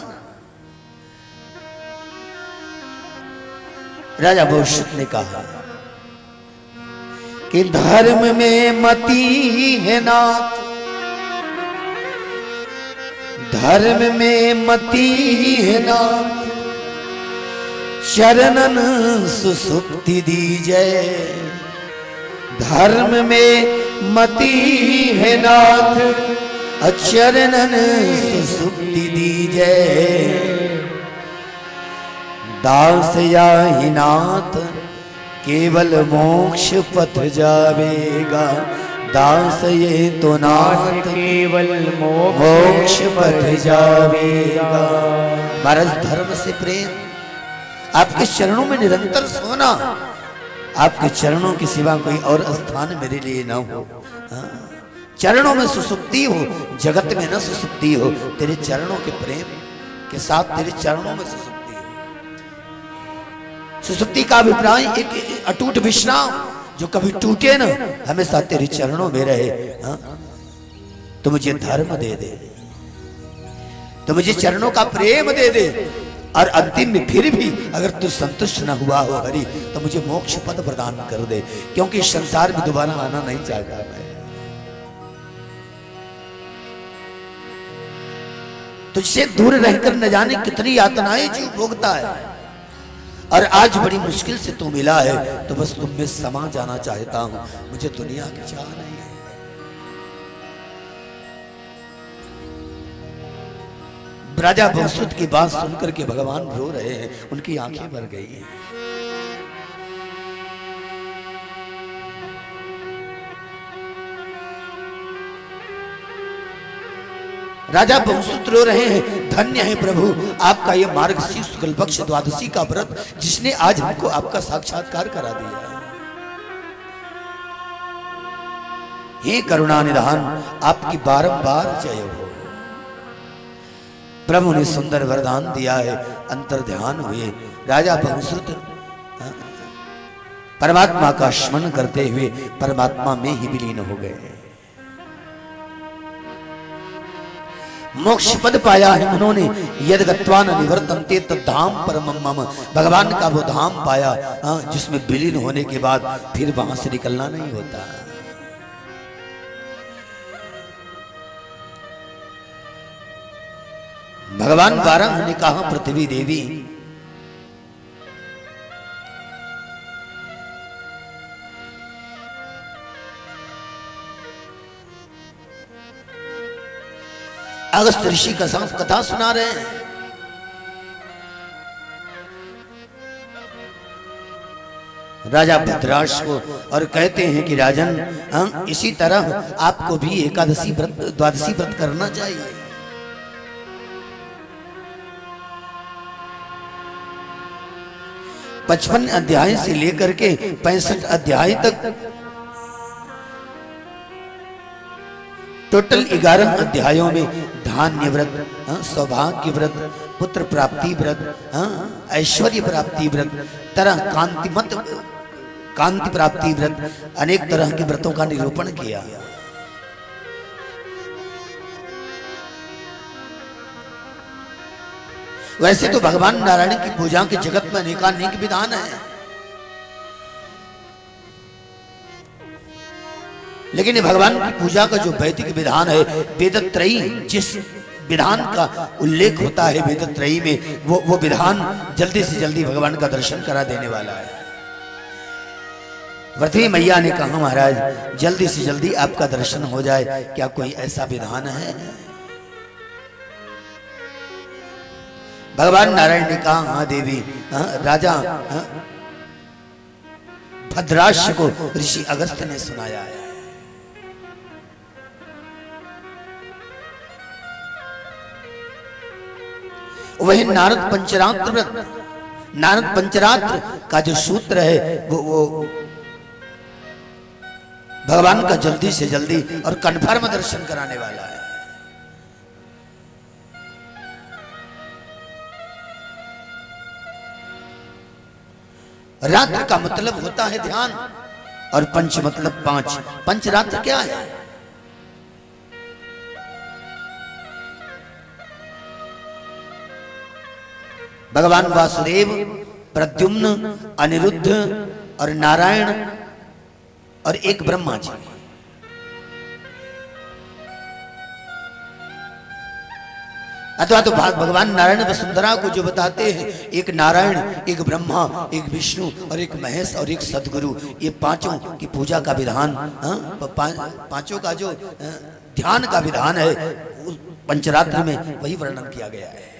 राजा भविष्य ने कहा कि धर्म में मति है नाथ, धर्म में मति है नाथ, चरणन सुसुप्ति दीजय। धर्म में मति है नाथ, चरणन सुसुप्ति दीजय। दास या ही नाथ केवल मोक्ष पथ जावेगा, दास ये तो नाथ केवल मोक्ष पथ जावेगा। महाराज धर्म से प्रेम, आपके चरणों में निरंतर सोना, आपके चरणों के सिवा कोई और स्थान मेरे लिए न हो। चरणों में सुसुप्ति हो, जगत में न सुसुप्ति हो, तेरे चरणों के प्रेम के साथ तेरे चरणों में सुसुप्ति। सुसुप्ति का अभिप्राय एक अटूट विश्राम जो कभी टूटे ना, हमेशा तेरे चरणों में रहे। तो मुझे धर्म दे दे, तो मुझे चरणों का प्रेम दे दे, और अंतिम में फिर भी अगर तू संतुष्ट न हुआ हो हरि, तो मुझे मोक्ष पद प्रदान कर दे, क्योंकि इस संसार में दोबारा आना नहीं चाहता मैं। तुझसे दूर रहकर न जाने कितनी यातनाएं जीव भोगता है, और आज बड़ी मुश्किल से तू मिला है, तो बस तुम में समा जाना चाहता हूं। मुझे दुनिया की चाह नहीं है। राजा बसुत की बात सुनकर के भगवान रो रहे हैं, उनकी आंखें भर गई हैं। राजा बहुश्रुत रो रहे हैं, धन्य है प्रभु आपका ये मार्गशीर्ष शुक्ल पक्ष द्वादशी का व्रत, जिसने आज हमको आपका साक्षात्कार करा दिया। हे करुणा निधान, आपकी बारंबार जय हो। प्रभु ने सुंदर वरदान दिया है, अंतर ध्यान हुए राजा बहुश्रुत परमात्मा का स्मरण करते हुए परमात्मा में ही विलीन हो गए। मोक्ष पद पाया है उन्होंने, यद गत्वा न निवर्तन्ते तद्धाम परमं मम, भगवान का वो धाम पाया जिसमें विलीन होने के बाद फिर वहां से निकलना नहीं होता। भगवान 12 ने कहा, पृथ्वी देवी अगस्त ऋषि का कथा सुना रहे हैं। राजा भद्राश को और कहते हैं कि राजन इसी तरह आपको भी एकादशी व्रत द्वादशी व्रत करना चाहिए। पचपन अध्याय से लेकर के 65 अध्याय तक टोटल 11 अध्यायों में धान्य व्रत, सौभाग्य व्रत, पुत्र प्राप्ति व्रत, ऐश्वर्य प्राप्ति व्रत, तरह कांति प्राप्ति व्रत, अनेक तरह के व्रतों का निरूपण किया। वैसे तो भगवान नारायण की पूजा के जगत में अनेकानेक विधान है, लेकिन भगवान की पूजा का जो वैदिक विधान है, वेदत्रयी जिस विधान का उल्लेख होता है वेदत्रयी में, वो विधान जल्दी से जल्दी भगवान का दर्शन करा देने वाला है। पृथ्वी मैया ने कहा, महाराज जल्दी से जल्दी आपका दर्शन हो जाए, क्या कोई ऐसा विधान है? भगवान नारायण ने कहा, हाँ देवी, राजा भद्राश को ऋषि अगस्त ने सुनाया है। वही नारद पंचरात्र व्रत, नारद पंचरात्र का जो सूत्र है वो भगवान का जल्दी से जल्दी और कन्फर्म दर्शन कराने वाला है। रात्र का मतलब होता है ध्यान, और पंच मतलब 5। पंचरात्र क्या है? भगवान वासुदेव, प्रद्युम्न, अनिरुद्ध और नारायण और एक ब्रह्मा जी। अथवा तो भगवान नारायण वसुंधरा को जो बताते हैं, एक नारायण, एक ब्रह्मा, एक विष्णु और एक महेश और एक सदगुरु, ये पांचों की पूजा का विधान, पांचों का जो ध्यान का विधान है पंचरात्र में वही वर्णन किया गया है।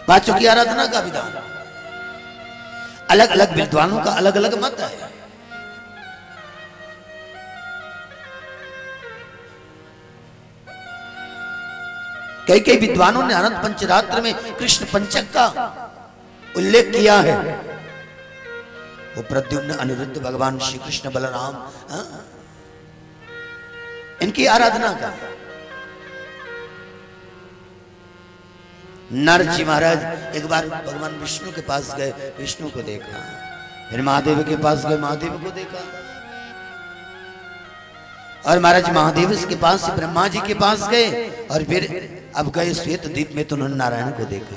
पांचों की आराधना का विधान, अलग अलग विद्वानों का अलग अलग मत है। कई कई विद्वानों ने अनंत पंचरात्र में कृष्ण पंचक का उल्लेख किया है। वो प्रद्युम्न, अनिरुद्ध, भगवान श्री कृष्ण, बलराम, इनकी आराधना का। नारद जी महाराज एक बार भगवान विष्णु के पास गए, विष्णु को देखा, फिर महादेव के पास गए, महादेव को देखा, और महाराज महादेव के पास से ब्रह्मा जी के पास गए, और फिर अब गए श्वेत द्वीप में तो उन्होंने नारायण को देखा।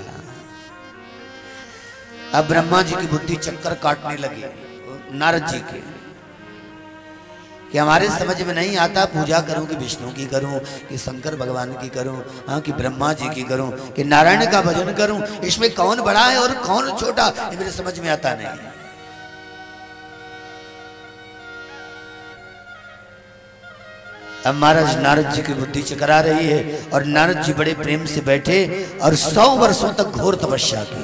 अब ब्रह्मा जी की बुद्धि चक्कर काटने लगी नारद जी के, कि हमारे समझ में नहीं आता पूजा करूं कि विष्णु की करूं, कि शंकर भगवान की करूं, कि ब्रह्मा जी की करूं, कि नारायण का भजन करूं, इसमें कौन बड़ा है और कौन छोटा, ये मेरे समझ में आता नहीं। अब महाराज नारद जी की बुद्धि चकरा रही है, और नारद जी बड़े प्रेम से बैठे और 100 वर्षों तक घोर तपस्या की।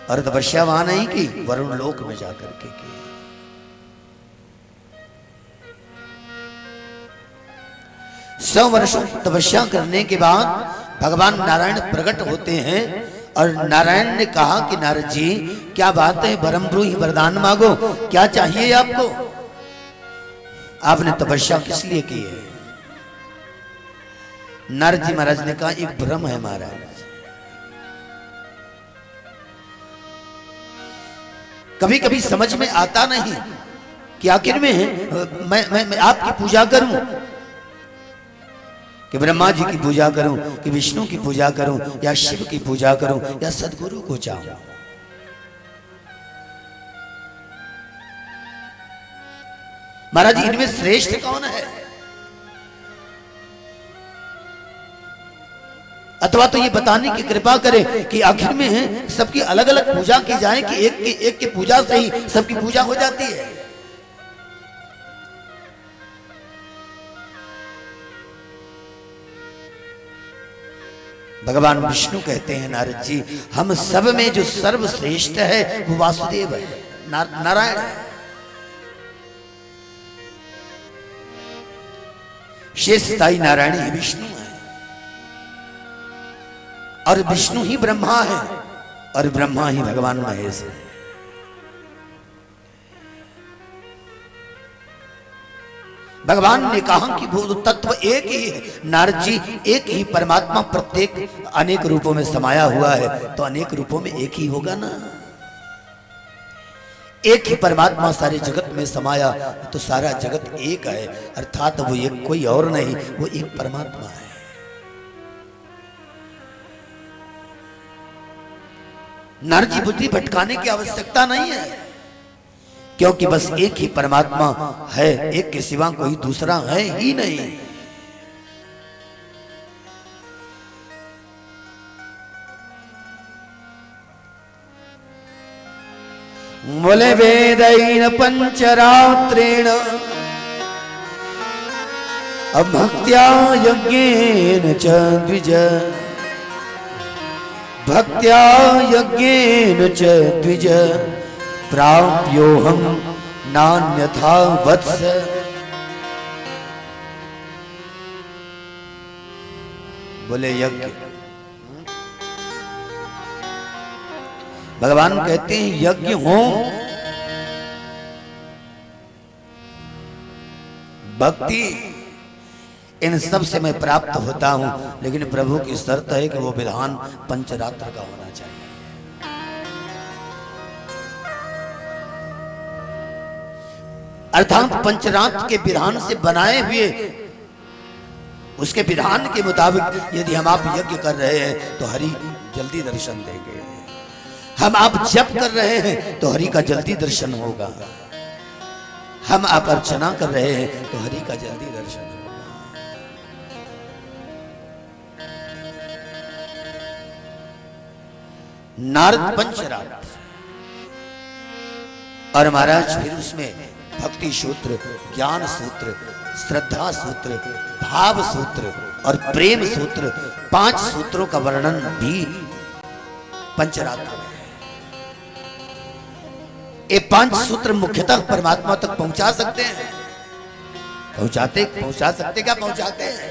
और तपस्या वहां नहीं की, वरुण लोक में जाकर के की। 100 वर्षों तपस्या करने के बाद भगवान नारायण प्रकट होते हैं और नारायण ने कहा कि नारद जी क्या बात है, वरम ब्रूहि वरदान मांगो, क्या चाहिए आपको? आपने तपस्या किस लिए की है? नारद जी महाराज ने कहा एक भ्रम है महाराज, कभी कभी समझ में आता नहीं कि आखिर में मैं आपकी पूजा करूं कि ब्रह्मा जी की पूजा करूं कि विष्णु की पूजा करूं या शिव की पूजा करूं या सदगुरु को चाहूं। महाराज इनमें श्रेष्ठ कौन है? अथवा तो ये बताने की कृपा करे कि आखिर में सबकी अलग अलग पूजा की जाए कि एक की पूजा से ही सबकी पूजा हो जाती है। भगवान विष्णु कहते हैं नारद जी हम सब में जो सर्वश्रेष्ठ है वो वासुदेव है, नारायण है। शेष स्थाई नारायण ही विष्णु है और विष्णु ही ब्रह्मा है और ब्रह्मा ही भगवान महेश है। भगवान ने कहा कि वो तत्व एक ही है। नारद जी एक ही परमात्मा प्रत्येक अनेक रूपों में समाया हुआ है तो अनेक रूपों में एक ही होगा ना। एक ही परमात्मा सारे जगत में समाया तो सारा जगत एक है, अर्थात वो एक कोई और नहीं, वो एक परमात्मा है। नारद जी बुद्धि भटकाने की आवश्यकता नहीं है क्योंकि बस एक ही परमात्मा है, एक के सिवा कोई दूसरा है ही नहीं। बोले वेदैन पंचरात्रेण भक्त्या यज्ञेन च द्विज, भक्त्या यज्ञेन च द्विज प्राप्योहम नान्यथा वत्स। बोले यज्ञ, भगवान कहते हैं यज्ञ हो, भक्ति, इन सब से मैं प्राप्त होता हूं, लेकिन प्रभु की शर्त है कि वो विधान पंचरात्र का होना चाहिए। अर्थात पंचरात्र के विधान से बनाए हुए उसके विधान के मुताबिक यदि हम आप यज्ञ कर रहे हैं तो हरि जल्दी दर्शन देंगे, हम आप जप कर रहे हैं तो हरि का जल्दी दर्शन होगा, हम आप अर्चना कर रहे हैं तो हरि का जल्दी दर्शन होगा। नारद पंचरात्र और महाराज फिर उसमें भक्ति सूत्र, ज्ञान सूत्र, श्रद्धा सूत्र, भाव सूत्र और प्रेम सूत्र, 5 सूत्रों का वर्णन भी पंचरात्र में है। ये 5 सूत्र मुख्यतः परमात्मा तक पहुंचा सकते हैं, पहुंचा सकते क्या पहुंचाते हैं।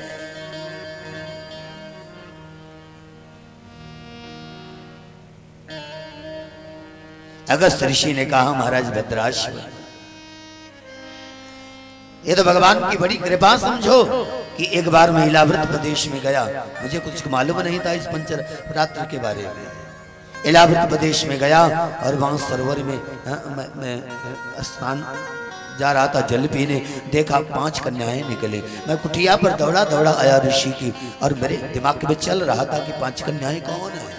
अगस्त ऋषि ने कहा महाराज भद्राश्व, ये तो भगवान की बड़ी कृपा समझो कि एक बार मैं इलाव्रत प्रदेश में गया, मुझे कुछ मालूम नहीं था इस पंचरात्र के बारे में। इलाव्रत प्रदेश में गया और वहां सरोवर में मैं स्नान जा रहा था जल पीने, देखा 5 कन्याएं निकले। मैं कुटिया पर दौड़ा दौड़ा आया ऋषि की और मेरे दिमाग में चल रहा था कि 5 कन्याएं कौन है।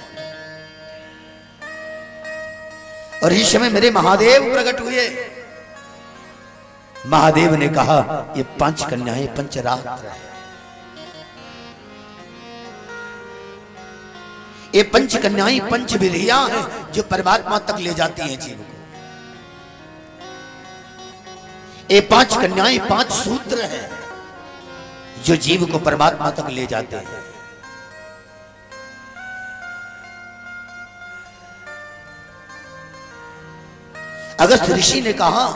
और इस समय मेरे महादेव प्रकट हुए। महादेव ने कहा ये 5 कन्याएं पंचरात्र है, ये 5 कन्याएं 5 विधियां हैं जो परमात्मा तक ले जाती हैं जीव को। ये 5 कन्याएं 5 सूत्र हैं जो जीव को परमात्मा तक ले जाते हैं। अगस्त ऋषि ने कहा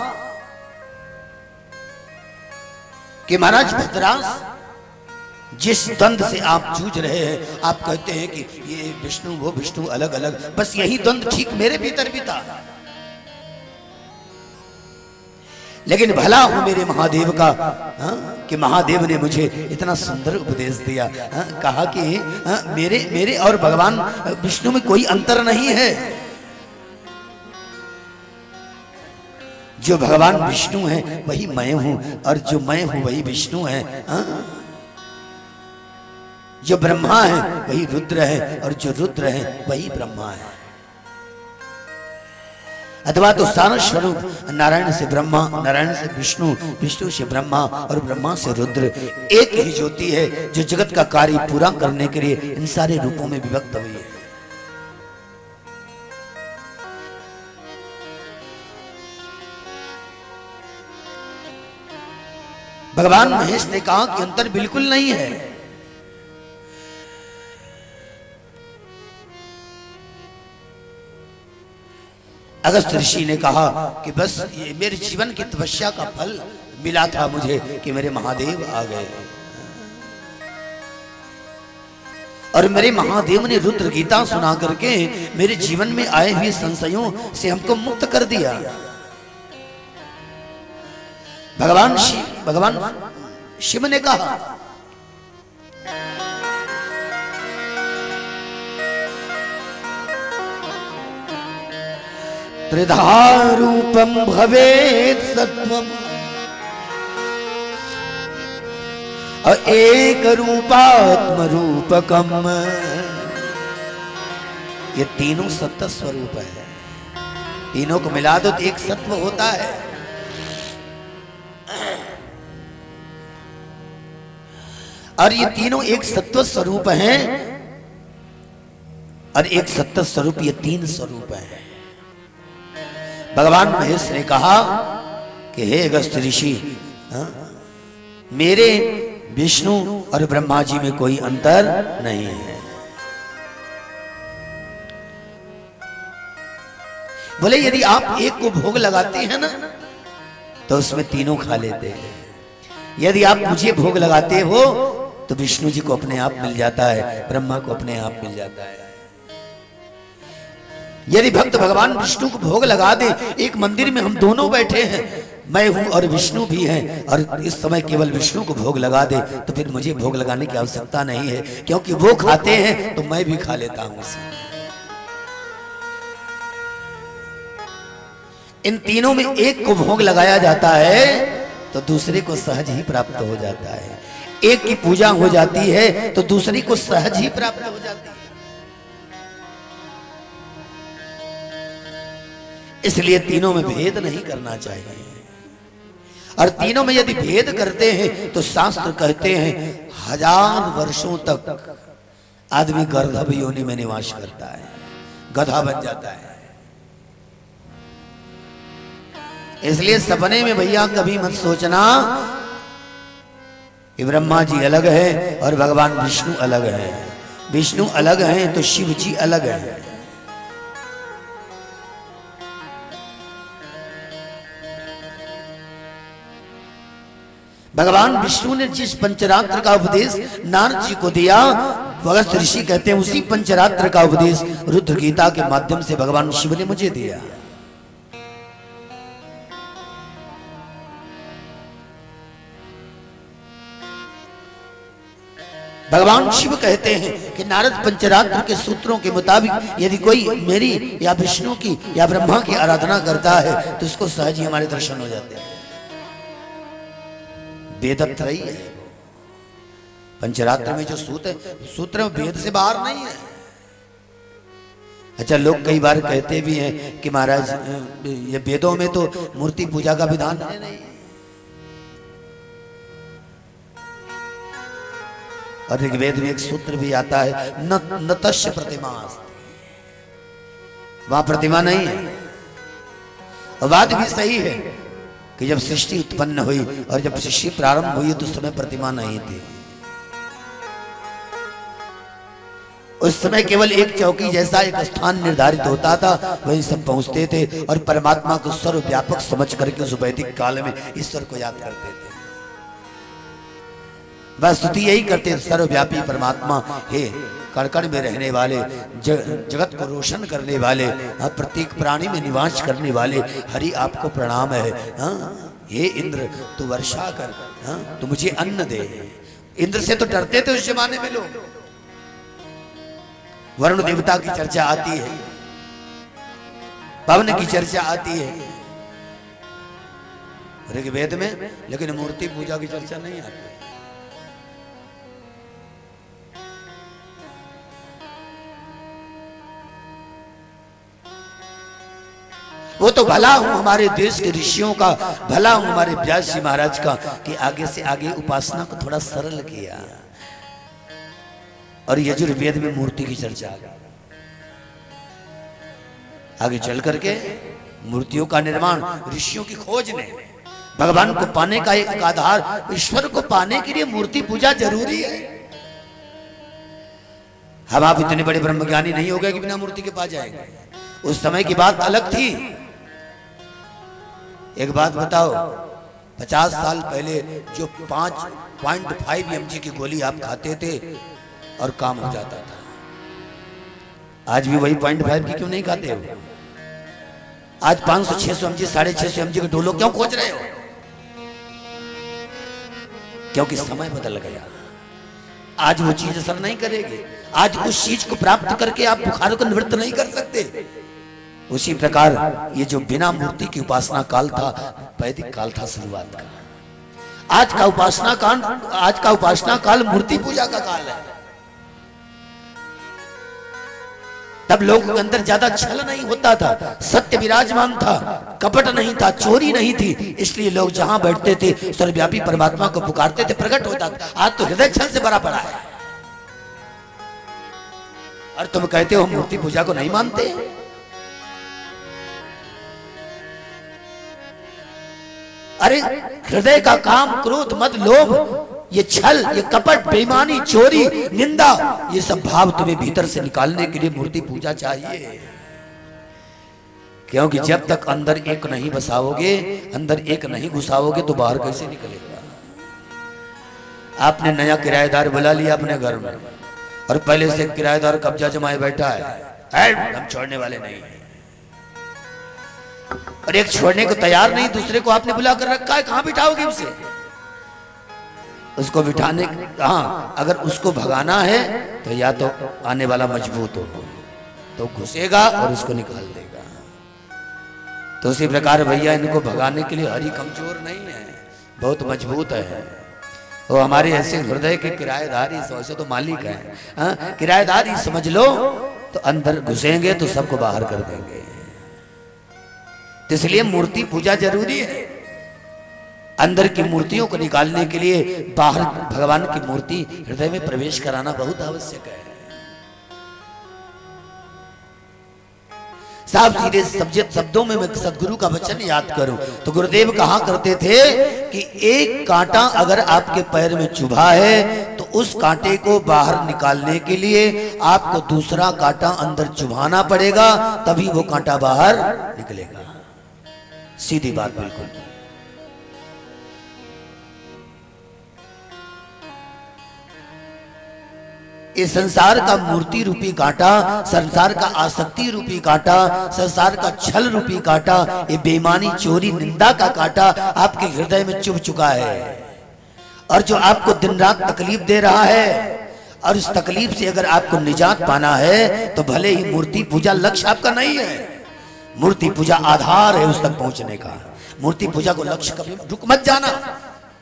कि महाराज भद्रास जिस द्वंद से आप जूझ रहे हैं, आप कहते हैं कि ये विष्णु वो विष्णु अलग अलग, बस यही द्वंद ठीक मेरे भीतर भी था। लेकिन भला हूं मेरे महादेव का, कि महादेव ने मुझे इतना सुंदर उपदेश दिया। कहा कि मेरे और भगवान विष्णु में कोई अंतर नहीं है। जो भगवान विष्णु है वही मैं हूं, और जो मैं हूं वही विष्णु है। जो ब्रह्मा है वही रुद्र है, और जो रुद्र है वही ब्रह्मा है। अथवा तो सारा स्वरूप नारायण से ब्रह्मा, नारायण से विष्णु, विष्णु से ब्रह्मा और ब्रह्मा से रुद्र एक ही ज्योति है, जो जगत का कार्य पूरा करने के लिए इन सारे रूपों में विभक्त हुई है। भगवान महेश ने कहा कि अंतर बिल्कुल नहीं है। अगस्त्य ऋषि ने कहा कि बस ये मेरे जीवन की तपस्या का फल मिला था मुझे कि मेरे महादेव आ गए, और मेरे महादेव ने रुद्र गीता सुना करके मेरे जीवन में आए हुए संशयों से हमको मुक्त कर दिया। भगवान शिव ने कहा त्रिधा रूपम भवेत् सत्वम एक रूपात्म रूपकम। ये तीनों सत्य स्वरूप है, तीनों को मिला दो तो एक सत्व होता है। और ये तीनों एक सत्व स्वरूप हैं, और एक सत्य स्वरूप ये तीन स्वरूप हैं। भगवान महेश ने कहा कि हे अगस्त्य ऋषि, मेरे विष्णु और ब्रह्मा जी में कोई अंतर नहीं है। बोले यदि आप एक को भोग लगाते हैं ना तो उसमें तीनों खा लेते हैं। यदि आप मुझे भोग लगाते हो तो विष्णु जी को अपने आप मिल जाता है, ब्रह्मा को अपने आप मिल जाता है। यदि भक्त भगवान विष्णु को भोग लगा दे, एक मंदिर में हम दोनों बैठे हैं, मैं हूं और विष्णु भी हैं, और इस समय केवल विष्णु को भोग लगा दे तो फिर मुझे भोग लगाने की आवश्यकता नहीं है, क्योंकि वो खाते हैं तो मैं भी खा लेता हूं उसे। इन तीनों में एक को भोग लगाया जाता है तो दूसरे को सहज ही प्राप्त हो जाता है। एक की पूजा हो जाती है तो दूसरी को सहज ही प्राप्त हो जाती है। इसलिए तीनों में भेद नहीं करना चाहिए, और तीनों में यदि भेद करते हैं तो शास्त्र कहते हैं 1000 वर्षों तक आदमी गर्भ योनि में निवास करता है, गधा बन जाता है। इसलिए सपने में भैया कभी मत सोचना कि ब्रह्मा जी अलग है और भगवान विष्णु अलग है। विष्णु अलग हैं तो शिव जी अलग है। भगवान विष्णु ने जिस पंचरात्र का उपदेश नारद जी को दिया, अगस्त्य ऋषि कहते हैं उसी पंचरात्र का उपदेश रुद्र गीता के माध्यम से भगवान शिव ने मुझे दिया। भगवान शिव कहते हैं कि नारद पंचरात्र के सूत्रों के मुताबिक यदि कोई मेरी या विष्णु की या ब्रह्मा की आराधना करता है तो उसको सहज ही हमारे दर्शन हो जाते हैं। वेदत्रयी है पंचरात्र में जो सूत्र वेद से बाहर नहीं है। अच्छा, लोग कई बार कहते भी हैं कि महाराज ये वेदों में तो मूर्ति पूजा का विधान है नहीं, और ऋग्वेद में एक सूत्र भी आता है न तस्य प्रतिमा, वहां प्रतिमा नहीं है। और बात भी सही है कि जब सृष्टि उत्पन्न हुई और जब सृष्टि प्रारंभ हुई तो उस समय प्रतिमा नहीं थी। उस समय केवल एक चौकी जैसा एक स्थान निर्धारित होता था, वहीं सब पहुंचते थे और परमात्मा को सर्वव्यापक समझ करके उस वैदिक काल में ईश्वर को याद करते थे। बस स्तुति यही करते, सर्वव्यापी परमात्मा हे कण कण में रहने वाले, जगत को रोशन करने वाले, प्रत्येक प्राणी में निवास करने वाले, हरि आपको प्रणाम है। हे इंद्र तू वर्षा कर, तू मुझे अन्न दे। इंद्र से तो डरते थे उस जमाने में लोग। वरुण देवता की चर्चा आती है, पवन की चर्चा आती है ऋग्वेद में, लेकिन मूर्ति पूजा की चर्चा नहीं आती। वो तो भला हूं हमारे देश के ऋषियों का, भला हूं हमारे व्यास जी महाराज का कि आगे से आगे उपासना को थोड़ा सरल किया और यजुर्वेद में मूर्ति की चर्चा आ गई। आगे चल करके मूर्तियों का निर्माण ऋषियों की खोज ने, भगवान को पाने का एक आधार, ईश्वर को पाने के लिए मूर्ति पूजा जरूरी है। हम आप इतने बड़े ब्रह्मज्ञानी नहीं हो गए कि बिना मूर्ति के पास जाएंगे। उस समय की बात अलग थी। एक बात बताओ, 50 साल पहले जो 5.5 mg की गोली आप खाते थे और काम हो जाता था, आज भी वही 0.5 की क्यों नहीं खाते हो? आज 500-600 mg, 650 mg के डोलो क्यों खोज रहे हो? क्योंकि समय बदल गया। आज वो चीज असर नहीं करेगी। आज उस चीज को प्राप्त करके आप बुखार को निवृत्त नहीं कर सकते। उसी प्रकार ये जो बिना मूर्ति की उपासना काल था, वैदिक काल था शुरुआत का। आज का उपासना काल मूर्ति पूजा का काल है। तब लोगों के अंदर ज्यादा छल नहीं होता था, सत्य विराजमान था, कपट नहीं था, चोरी नहीं थी, इसलिए लोग जहां बैठते थे सर्वव्यापी परमात्मा को पुकारते थे, प्रकट होता था। आज तो हृदय छल से भरा पड़ा है और तुम कहते हो मूर्ति पूजा को नहीं मानते। अरे हृदय का काम, क्रोध, मद, लोभ, ये छल, ये कपट, बेईमानी, चोरी, निंदा, ये सब भाव तुम्हें भीतर से निकालने के लिए मूर्ति पूजा चाहिए। क्योंकि जब तक अंदर एक नहीं बसाओगे, अंदर एक नहीं घुसाओगे तो बाहर कैसे निकलेगा? आपने नया किराएदार बुला लिया अपने घर में और पहले से किराएदार कब्जा जमाए बैठा है, हम छोड़ने वाले नहीं है। और एक छोड़ने को तैयार नहीं, दूसरे को आपने बुला कर रखा है, कहां बिठाओगे उसे? उसको बिठाने, हाँ, अगर उसको भगाना है तो या तो आने वाला मजबूत हो तो घुसेगा और उसको निकाल देगा। तो उसी प्रकार भैया इनको भगाने के लिए हरि कमजोर नहीं है, बहुत मजबूत है। वो हमारे ऐसे हृदय के किराएदार ही, वैसे तो मालिक है, किराएदार ही समझ लो, तो अंदर घुसेंगे तो सबको बाहर कर देंगे। तो इसलिए मूर्ति पूजा जरूरी है। अंदर की मूर्तियों को निकालने के लिए बाहर भगवान की मूर्ति हृदय में प्रवेश कराना बहुत आवश्यक है। साफ सीधे शब्दों में मैं सदगुरु का वचन याद करूं तो गुरुदेव कहा करते थे कि एक कांटा अगर आपके पैर में चुभा है तो उस कांटे को बाहर निकालने के लिए आपको दूसरा कांटा अंदर चुभाना पड़ेगा, तभी वो कांटा बाहर निकलेगा। सीधी बात बिल्कुल। इस संसार का मूर्ति रूपी कांटा, संसार का आसक्ति रूपी कांटा, संसार का छल रूपी कांटा, ये बेईमानी, चोरी, निंदा का कांटा आपके हृदय में चुभ चुका है और जो आपको दिन रात तकलीफ दे रहा है। और इस तकलीफ से अगर आपको निजात पाना है तो भले ही मूर्ति पूजा लक्ष्य आपका नहीं है, मूर्ति पूजा आधार है उस तक पहुंचने का। मूर्ति पूजा को लक्ष्य कभी रुक मत जाना।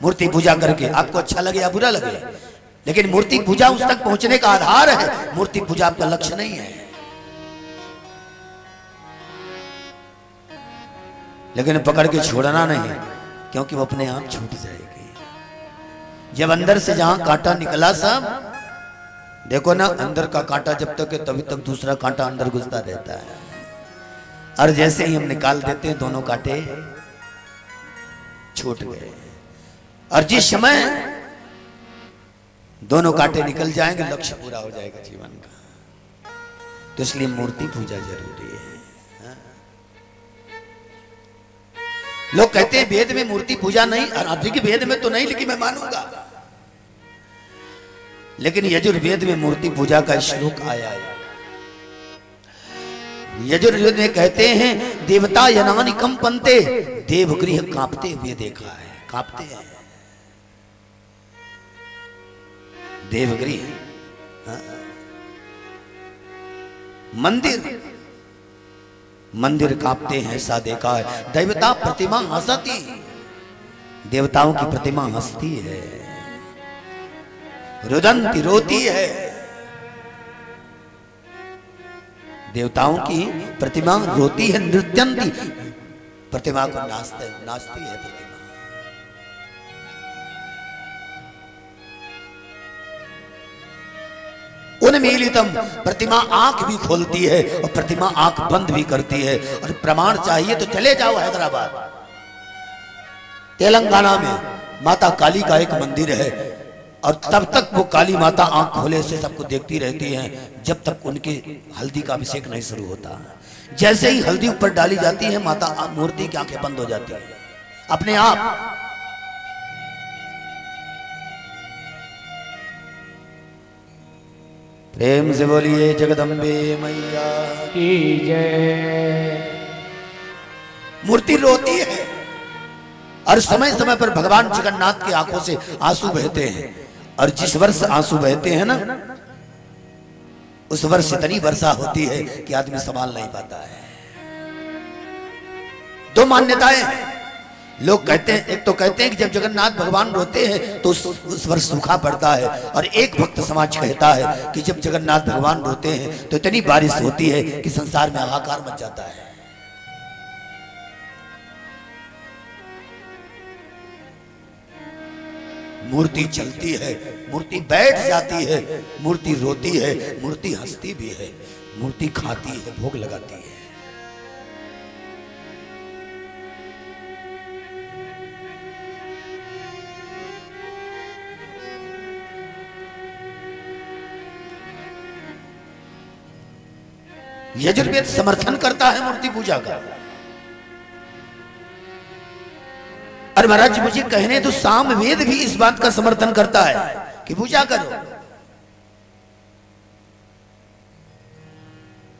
मूर्ति पूजा करके आपको अच्छा लगे या बुरा लगे, लेकिन मूर्ति पूजा उस तक पहुंचने का आधार है, मूर्ति पूजा आपका लक्ष्य नहीं है। लेकिन पकड़ के छोड़ना नहीं, क्योंकि वो अपने आप छूट जाएगी। जब अंदर से जहां कांटा निकला, सब देखो ना, अंदर का कांटा जब तक है तभी तक दूसरा कांटा अंदर घुसता रहता है, और जैसे ही हम निकाल देते हैं दोनों कांटे छूट गए। और जिस समय दोनों कांटे निकल जाएंगे लक्ष्य पूरा हो जाएगा जीवन का। तो इसलिए मूर्ति पूजा जरूरी है। लोग कहते हैं वेद में मूर्ति पूजा नहीं, अभी के वेद में तो नहीं, लेकिन मैं मानूंगा लेकिन यजुर्वेद में मूर्ति पूजा का श्लोक आया है। यजुर्वेद में कहते हैं देवता यनानि कंपन्ते, देवगृह कांपते हुए देखा है, कांपते हैं देवगृह। हाँ? मंदिर कांपते हैं ऐसा देखा है। देवता प्रतिमा हंसती, देवताओं की प्रतिमा हंसती है, रुदंती रोती है। देवताओं की प्रतिमा रोती है, नृत्यंती, प्रतिमा को नाचती है प्रतिमा। उन्मीलितम, प्रतिमा आंख भी खोलती है और प्रतिमा आंख बंद भी करती है। और प्रमाण चाहिए तो चले जाओ हैदराबाद, तेलंगाना में माता काली का एक मंदिर है और तब तक वो काली माता आंख खोले से सबको देखती रहती हैं जब तक उनके हल्दी का अभिषेक नहीं शुरू होता। जैसे ही हल्दी ऊपर डाली जाती है माता मूर्ति की आंखें बंद हो जाती है अपने आप। प्रेम से बोलिए जगदम्बे मैया की जय। मूर्ति रोती है और समय समय पर भगवान जगन्नाथ की आंखों से आंसू बहते हैं। और जिस वर्ष आंसू बहते हैं ना, उस वर्ष इतनी वर्षा होती है कि आदमी संभाल नहीं पाता है। दो मान्यताएं हैं। लोग कहते हैं, एक तो कहते हैं कि जब जगन्नाथ भगवान रोते हैं तो उस वर्ष सूखा पड़ता है, और एक भक्त समाज कहता है कि जब जगन्नाथ भगवान रोते हैं तो इतनी बारिश होती है कि संसार में हाहाकार मच जाता है। मूर्ति चलती है, मूर्ति बैठ जाती है, मूर्ति रोती है, मूर्ति हंसती भी है, मूर्ति खाती है, भोग लगाती है। यजुर्वेद समर्थन करता है मूर्ति पूजा का। और महाराज मुझे कहने तो सामवेद भी इस बात का समर्थन करता है कि पूजा करो।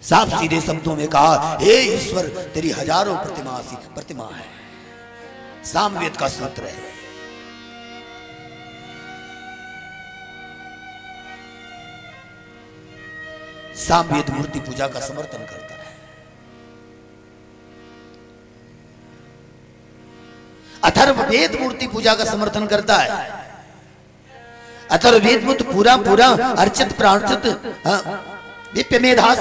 साफ सीधे शब्दों में कहा, हे ईश्वर तेरी हजारों प्रतिमा है। सामवेद का सूत्र है। सामवेद मूर्ति पूजा का समर्थन करता है। अथर्ववेद मूर्ति पूजा का समर्थन करता है। अथर्ववेद में तो पूरा अर्चित प्रार्थित दिव्य मेधास,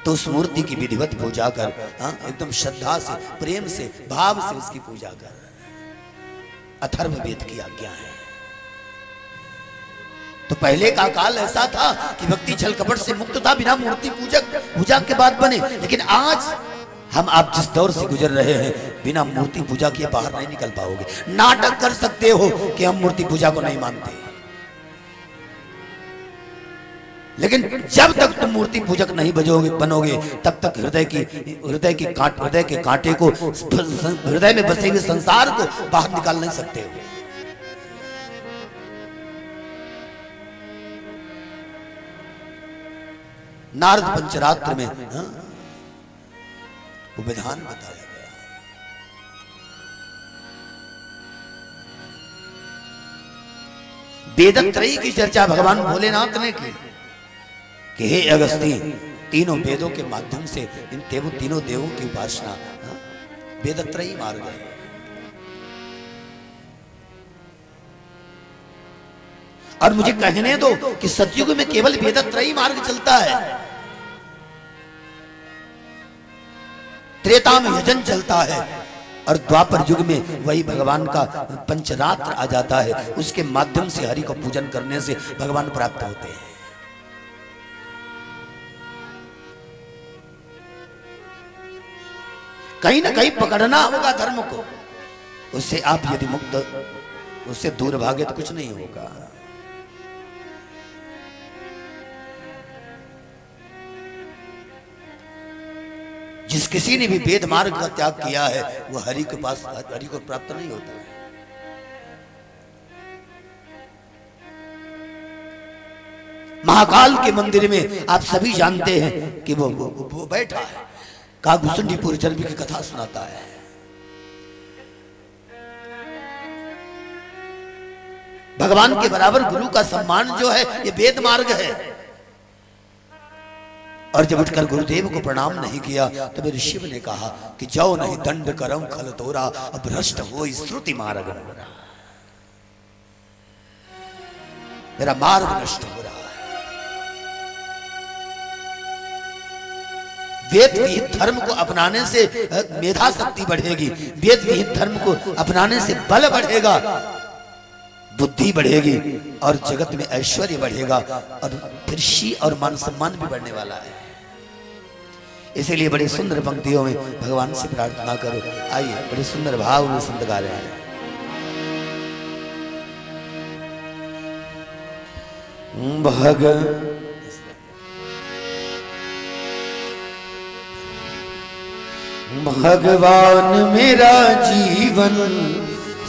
तो उस मूर्ति की विधिवत पूजा कर, एकदम श्रद्धा से, प्रेम से, भाव से उसकी पूजा कर। अथर्ववेद की आज्ञा है। तो पहले का काल ऐसा था कि व्यक्ति छल कपट से मुक्त था, बिना मूर्ति पूजा के बाद बने। लेकिन आज हम आप जिस दौर से गुजर रहे हैं, बिना मूर्ति पूजा के बाहर नहीं निकल पाओगे। नाटक कर सकते हो कि हम मूर्ति पूजा को नहीं मानते, लेकिन जब तक तुम मूर्ति पूजक नहीं बनोगे तब तक हृदय के कांटे को, हृदय में बसे हुए संसार को बाहर निकाल नहीं सकते हो। नारद पंचरात्र में वो विधान बताया गया। वेदत्रयी की चर्चा भगवान भोलेनाथ ने की कि हे अगस्ती, तीनों वेदों के माध्यम से इन तीनों देवों की उपासना वेदत्रयी मार्ग है। और मुझे कहने दो कि सतयुग में केवल वेदत्रयी मार्ग चलता है, त्रेता में यजन चलता है, और द्वापर युग में वही भगवान का पंचरात्र आ जाता है। उसके माध्यम से हरि को पूजन करने से भगवान प्राप्त होते हैं। कहीं ना कहीं पकड़ना होगा धर्म को, उससे आप यदि मुक्त, उससे दूर भागे तो कुछ नहीं होगा। जिस किसी ने भी वेद मार्ग का त्याग किया है, वो हरि के पास, हरि को प्राप्त नहीं होता है। महाकाल के मंदिर में आप सभी जानते हैं कि वो बैठा है, कागभूषणी पूर्वजन्म की कथा सुनाता है। भगवान के बराबर गुरु का सम्मान जो है ये वेद मार्ग है। और जब उठकर गुरुदेव को प्रणाम नहीं किया तो मेरे शिव ने कहा कि जाओ नहीं दंड करम खल तोरा, अब भ्रष्ट हो श्रुति मार्ग मोरा, मेरा मार्ग नष्ट हो रहा है। वेद विहित धर्म को अपनाने से मेधा शक्ति बढ़ेगी, वेद विहित धर्म को अपनाने से बल बढ़ेगा, बुद्धि बढ़ेगी और जगत में ऐश्वर्य बढ़ेगा और कृषि और मान सम्मान भी बढ़ने वाला है। इसीलिए बड़े सुंदर पंक्तियों में भगवान से प्रार्थना करो। आइए बड़े सुंदर भाव में संत गा रहे हैं। भगवान मेरा जीवन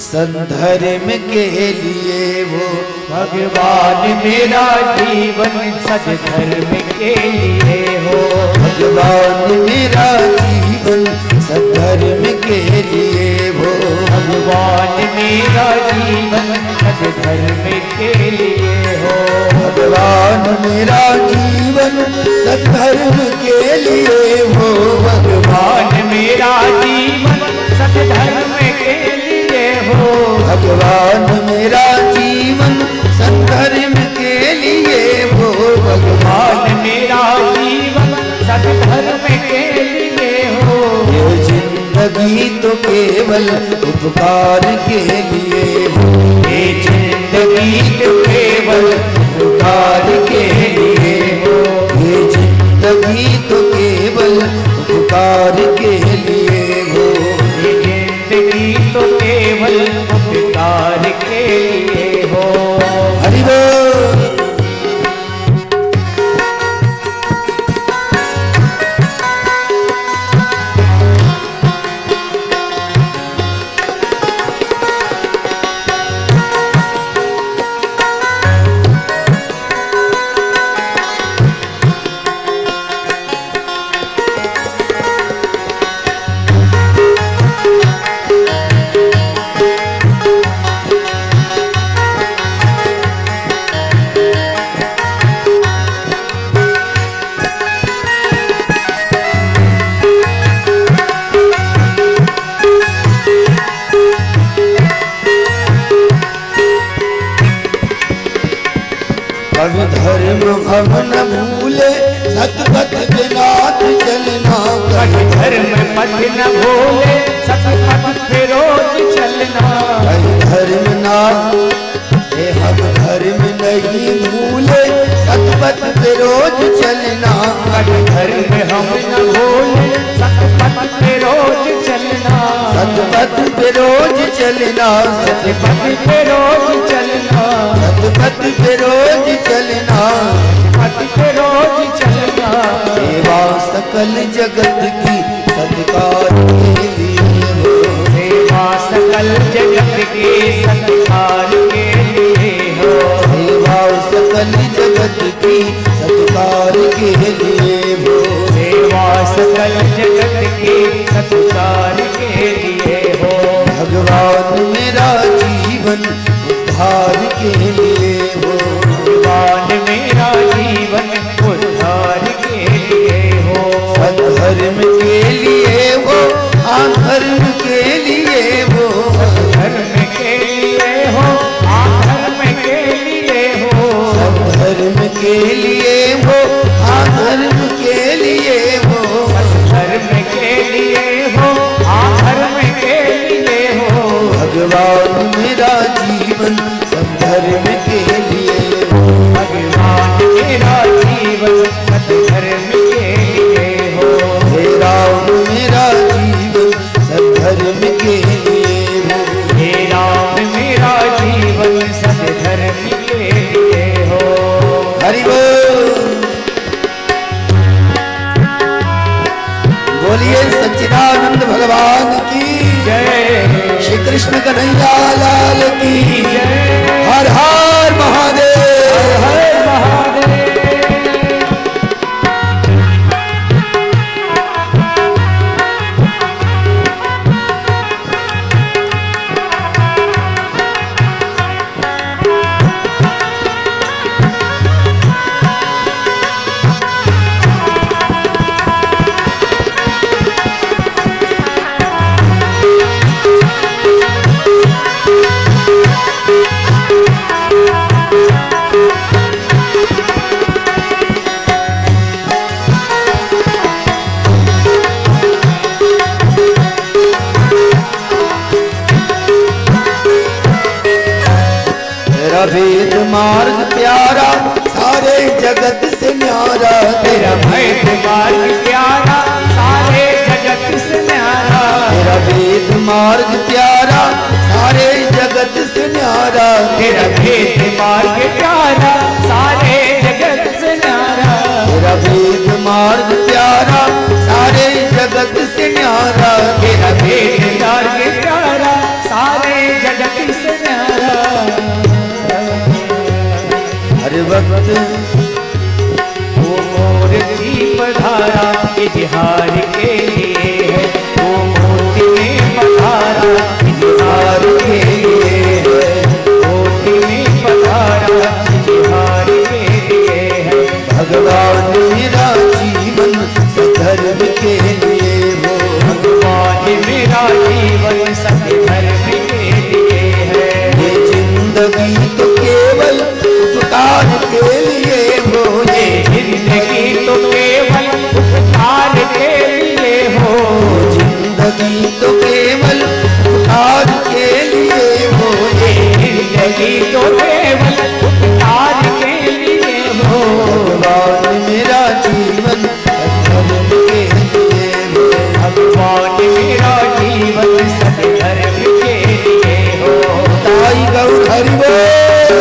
संधर्म के लिए वो, भगवान मेरा जीवन सद्धर्म के लिए हो, भगवान मेरा जीवन सद्धर्म के लिए हो, भगवान मेरा जीवन सद्धर्म के लिए हो, भगवान मेरा जीवन सद्धर्म के लिए हो, भगवान मेरा जीवन सद्धर्म के लिए हो, भगवान मेरा जीवन सद्धर्म के लिए हो, भगवान मेरा जीवन सद्धर्म के लिए हो। ये जिंदगी तो केवल उपकार के लिए हो, ये जिंदगी तो केवल उपकार के लिए हो, ये जिंदगी तो केवल उपकार के लिए हो, ये जिंदगी तो केवल उपकार के लिए हो। हरि बोल। धर्म हम न भूले सतपथ के नाथ चलना, धर्म पथ न भूले सतपथ पे रोज चलना, धर्म नाथ हम धर्म नहीं भूले सतपथ पे रोज चलना, धर्म हम न भूले सतपथ पे रोज चलना, सतपथ पे रोज चलना, सतपथ पे रोज चलना, सतपथ पे रोज चलना, पथ पे रोज चलना, सेवा सकल जगत की सत्कार के लिए हो, सेवा सकल जगत के सत्कार के लिए हो, सेवा सकल जगत की सत्कार के लिए हो, सेवा सकल जगत के सत्कार के लिए हो। भगवान मेरा जीवन उद्धार के लिए हो, भगवान मेरा जीवन उद्धार के लिए हो, सद्धर्म के लिए हो, अधर्म के लिए हो, धर्म के लिए हो, अधर्म के लिए हो, सद्धर्म के लिए हो, अधर्म के लिए हो, धर्म के लिए हो, अधर्म के लिए हो। भगवान मेरा जीवन सद्धर्म के लिए हो, भगवान मेरा जीवन तेरा वेद मार्ग प्यारा सारे जगत से न्यारा, तेरा वेद मार्ग प्यारा सारे जगत से न्यारा, तेरा वेद मार्ग प्यारा सारे जगत से न्यारा, तेरा वेद मार्ग प्यारा सारे जगत से न्यारा, तेरा वेद मार्ग प्यारा सारे जगत से न्यारा, तेरा वेद मार्ग प्यारा सारे जगत से न्यारा। हर वक्त वो मोर की पधारा इजहार के लिए है, वो मोती में पधारा इजहार के लिए है, मोती में पधारा इजहार के लिए है। भगवान मेरा जीवन सधर्म के लिए हो, भगवान मेरा जीवन सधर्म के लिए है। ये जिंदगी तो केवल उपकार के लिए हो, ये जिंदगी तो केवल उपकार के लिए हो, जिंदगी तो केवल उपकार के लिए हो, ये जिंदगी तो केवल उपकार के लिए हो। भगवान मेरा जीवन सधर्म के लिए हो, भगवान मेरा जीवन सधर्म के लिए हो। ताई गौर हरि बोल।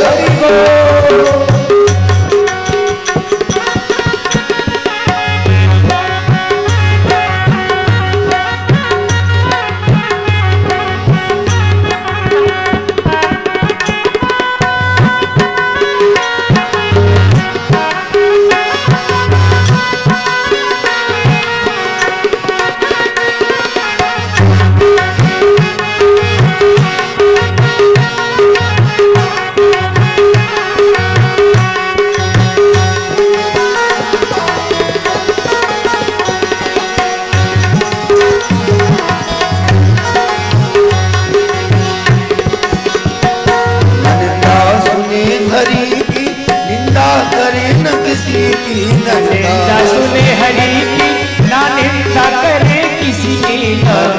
हरि बोल। निंदा सुने हरि की ना निंदा करे किसी की,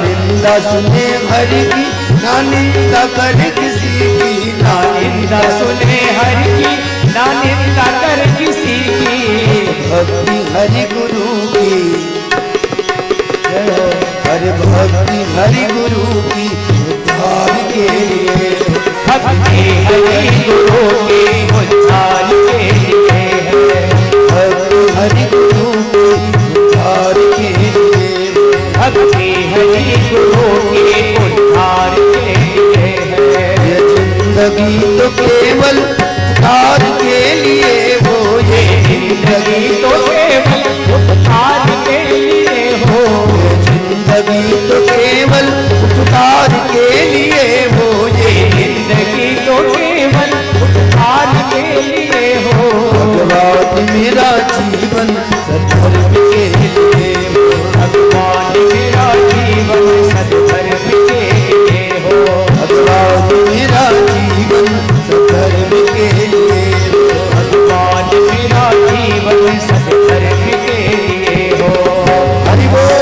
निंदा सुने हरि की ना निंदा करे किसी की, ना निंदा सुने हरि की ना निंदा करे किसी की। भक्ति हरि गुरु की, हरि भक्ति हरि गुरु की उद्धार के लिए, भक्ति हरि गुरु के उद्धार के लिए है। भक्ति हरि गुरु की उद्धार के लिए, भक्ति हरि गुरु के उद्धार के लिए है। ये जिंदगी तो केवल उपकार के लिए हो, ये जिंदगी तो केवल उपकार के लिए हो, ये जिंदगी तो केवल उपकार के लिए हो, ये जिंदगी तो केवल उपकार के लिए हो। भगवान मेरा जीवन सधर्म के लिए हो, भगवान मेरा जीवन सधर्म के लिए हो, भगवान मेरा जीवन सधर्म के लिए हो, भगवान मेरा जीवन सधर्म के लिए हो। हरि बोल।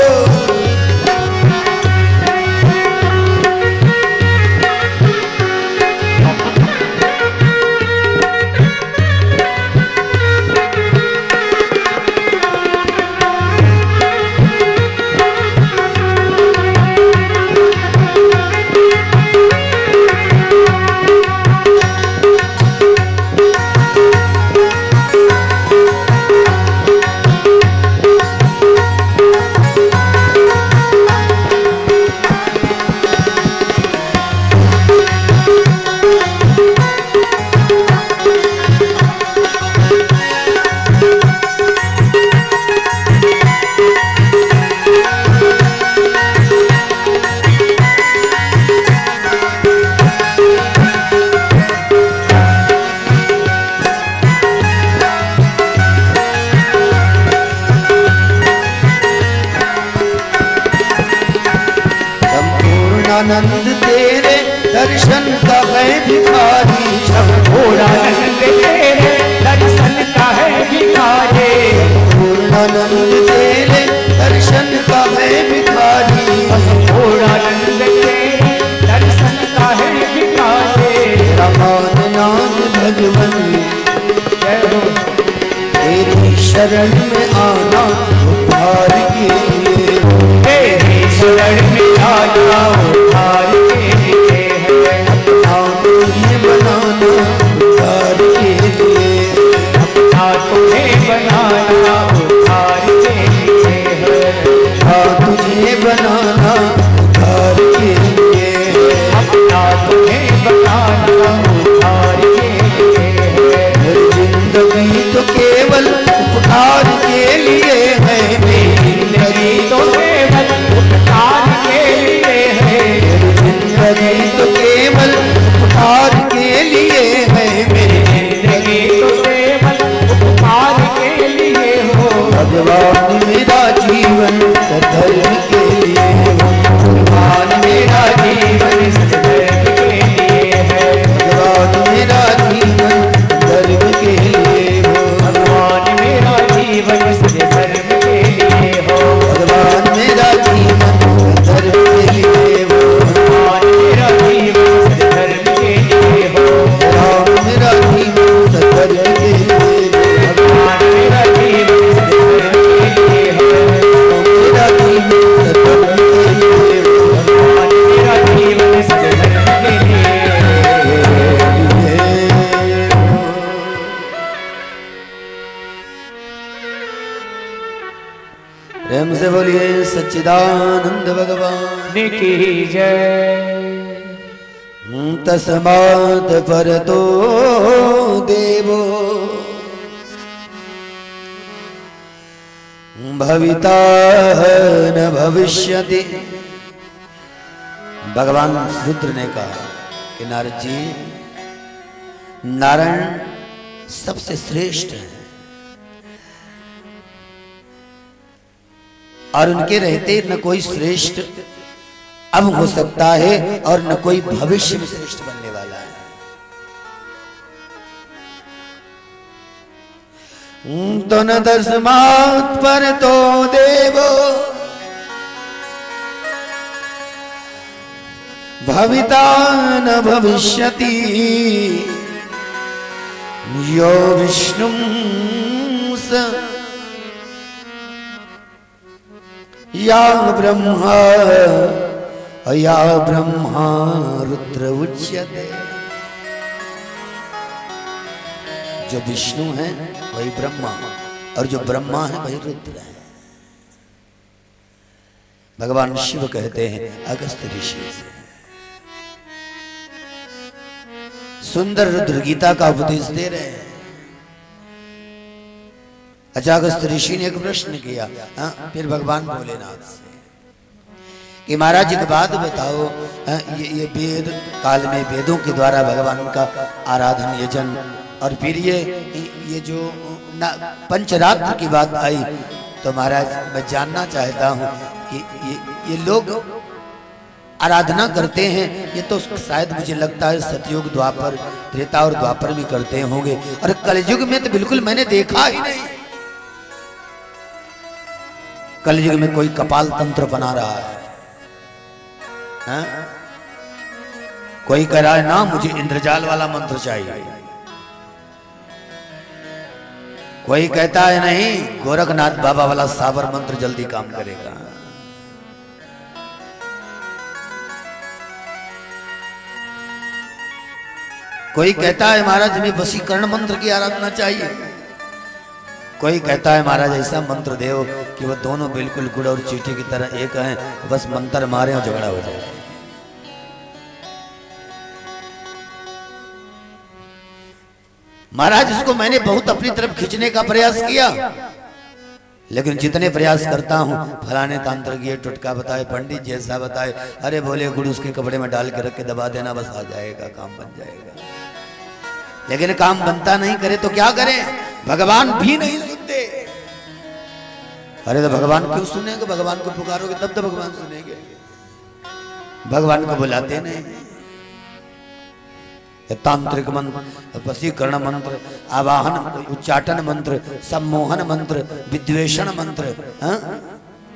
आनंद तेरे दर्शन का है भिखारी, पूर्णानंद तेरे दर्शन का है भिखारी, पूर्णानंद तेरे दर्शन का है भिखारी, पूर्णानंद तेरे दर्शन का है भिखारी। रमान नाम शरण में आना उद्धार के लिए, तेरी शरण में आना उद्धार के लिए है। अपना तुझे बनाना उद्धार के लिए, अपना तुम्हें बनाना उद्धार के लिए है। तुझे बनाना उद्धार के लिए, अपना तुम्हें बनाना उद्धार के लिए है। मेरी जिंदगी तो केवल उपकार के लिए है, मेरी जिंदगी तो केवल उपकार के लिए है। जिंदगी तो केवल उपकार के लिए है, मेरी जिंदगी तो केवल उपकार के लिए हो। भगवान मेरा जीवन सधर्म के लिए हो, भगवान मेरा जीवन सधर्म के लिए है। भगवान मेरा जीवन धर्म के लिए हो, भगवान मेरा जीवन सधर्म के लिए हो। भगवान मेरा जीवन धर्म के लिए हो, भगवान मेरा जीवन सधर्म के लिए हो। भगवान मेरा जीवन सधर्म के लिए हो, भगवान मेरा जीवन सधर्म के लिए हो। मेरा जीवन सधर्म के लिए हो, भगवान मेरा जीवन सधर्म के लिए प्रेम से बोलिए सच्चिदानंद भगवान की जय। तस्मात् परतो देवो भविता न भविष्यति। भगवान रुद्र ने कहा कि नारद जी, नारायण सबसे श्रेष्ठ है और उनके रहते न कोई श्रेष्ठ अब हो सकता है और न कोई भविष्य में श्रेष्ठ बनने वाला है। तो न तस्मात् परतो देवो भविता न भविष्यति, यो विष्णुं स या ब्रह्मा या ब्रह्मा रुद्र उच्यते। जो विष्णु है वही ब्रह्मा और जो ब्रह्मा है वही रुद्र है। भगवान शिव कहते हैं अगस्त्य ऋषि से सुंदर रुद्र गीता का उपदेश दे रहे हैं। अच्छा, अगस्त्य ऋषि ने एक प्रश्न किया, फिर भगवान भोलेनाथ से कि महाराज एक बात बताओ, ये वेद काल में वेदों के द्वारा भगवान का आराधन यजन और फिर ये जो पंचरात्र की बात आई, तो महाराज मैं जानना चाहता हूँ कि ये लोग आराधना करते हैं, ये तो शायद मुझे लगता है सतयुग द्वापर त्रेता और द्वापर में करते होंगे, और कलयुग में तो बिल्कुल मैंने देखा ही नहीं। कलयुग में कोई कपाल तंत्र बना रहा है, कोई कह रहा है ना मुझे इंद्रजाल वाला मंत्र चाहिए, कोई कहता है नहीं गोरखनाथ बाबा वाला साबर मंत्र जल्दी काम करेगा। कोई कहता है महाराज हमें वशीकरण मंत्र की आराधना चाहिए, कोई कहता है महाराज ऐसा मंत्र देव कि वो दोनों बिल्कुल गुड़ और चींटी की तरह एक हैं, बस मंत्र मारे और झगड़ा हो जाए। महाराज इसको मैंने बहुत अपनी तरफ खींचने का प्रयास किया, लेकिन जितने प्रयास करता हूं फलाने तांत्र की टुटका बताए, पंडित जैसा बताए, अरे बोले गुड़ उसके कपड़े में डाल के रख के दबा देना बस आ जाएगा, काम बन जाएगा। लेकिन काम बनता नहीं, करे तो क्या करें, भगवान भी नहीं सुनते। अरे तो भगवान क्यों सुनेंगे, भगवान को पुकारोगे तब तो भगवान सुनेंगे, भगवान को बुलाते नहीं। तांत्रिक मंत्र, वशीकरण मंत्र, आवाहन उच्चाटन मंत्र, सम्मोहन मंत्र, विद्वेषण मंत्र,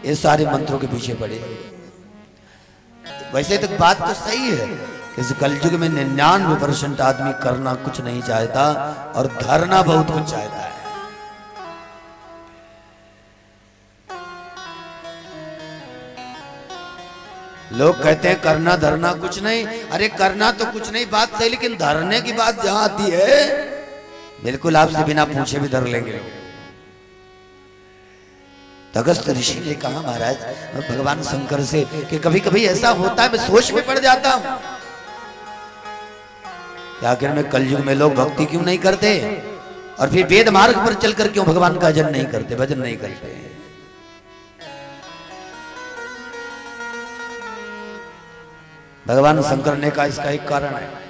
ये सारे मंत्रों के पीछे पड़े। वैसे तो बात तो सही है, इस कलयुग में 99% आदमी करना कुछ नहीं चाहता और धरना बहुत कुछ चाहता है। लोग कहते हैं करना धरना कुछ नहीं, अरे करना तो कुछ नहीं बात सही, लेकिन धरने की बात जहां आती है बिल्कुल आपसे बिना पूछे भी धर लेंगे लोग। अगस्त्य ऋषि ने कहा महाराज भगवान शंकर से कि कभी कभी ऐसा होता है मैं सोच में पड़ जाता हूं कि आखिर में कलयुग में लोग भक्ति क्यों नहीं करते और फिर वेद मार्ग पर चलकर क्यों भगवान का भजन नहीं करते, भजन नहीं करते। भगवान शंकर ने कहा इसका एक कारण है।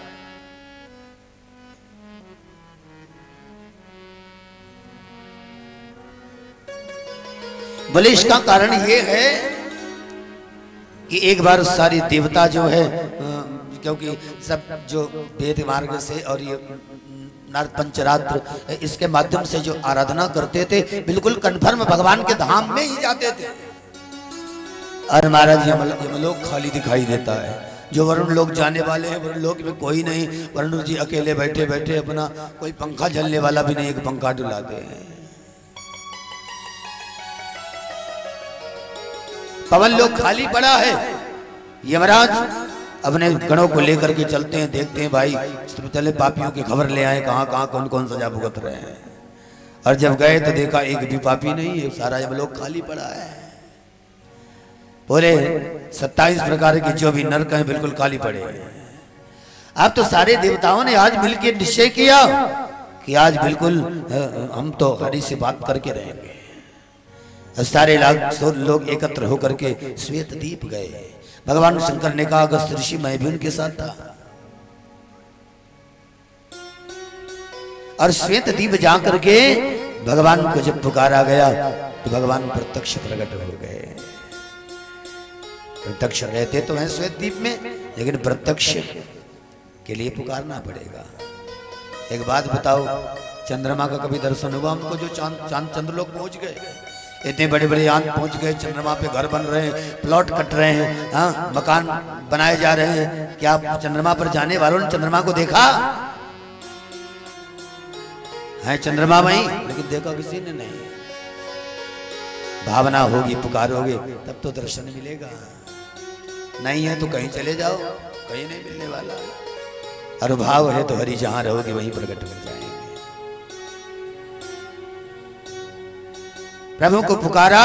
बोले इसका कारण ये है कि एक बार सारी देवता जो है, क्योंकि सब जो वेद मार्ग से और ये नारद पंचरात्र इसके माध्यम से जो आराधना करते थे बिल्कुल कन्फर्म भगवान के धाम में ही जाते थे। और महाराज यमलोक खाली दिखाई देता है, जो वरुण लोग जाने वाले हैं वरुण लोक में कोई नहीं, वरुण जी अकेले बैठे बैठे अपना कोई पंखा झलने वाला भी नहीं, एक पंखा डुलाते हैं। पवन लोग खाली पड़ा है। यमराज अपने गणों को लेकर के चलते हैं, देखते हैं भाई चले पापियों की खबर ले आए कहाँ कहाँ कौन कौन सजा भुगत रहे हैं। और जब गए तो देखा एक भी पापी नहीं है, सारा यमलोक खाली पड़ा है। बोले 27 प्रकार के जो भी नरक हैं बिल्कुल खाली पड़े हैं। अब तो सारे देवताओं ने आज मिलकर निश्चय किया कि आज बिल्कुल हम तो हरि से बात करके रहेंगे। सारे लोग एकत्र होकर के श्वेत दीप गए। भगवान शंकर ने कहा अगस्त्य ऋषि मैं भी उनके साथ था। और श्वेत दीप जा करके भगवान को जब पुकारा गया तो भगवान प्रत्यक्ष प्रकट हो गए। प्रत्यक्ष रहते तो हैं श्वेत दीप में, लेकिन प्रत्यक्ष के लिए पुकारना पड़ेगा। एक बात बताओ, चंद्रमा का कभी दर्शन हुआ हमको? जो चांद चंद्रलोक पहुंच गए, इतने बड़े बड़े यान पहुंच गए, चंद्रमा पे घर बन रहे हैं, प्लॉट कट रहे हैं, हाँ मकान बनाए जा रहे हैं। क्या चंद्रमा पर जाने वालों ने चंद्रमा को देखा है? चंद्रमा वहीं, लेकिन देखा किसी ने नहीं। भावना होगी, पुकारोगे तब तो दर्शन मिलेगा। नहीं है तो कहीं चले जाओ, कहीं नहीं मिलने वाला। और भाव है तो हरि जहां रहोगे वहीं प्रकट हो जाएंगे। प्रभु को पुकारा,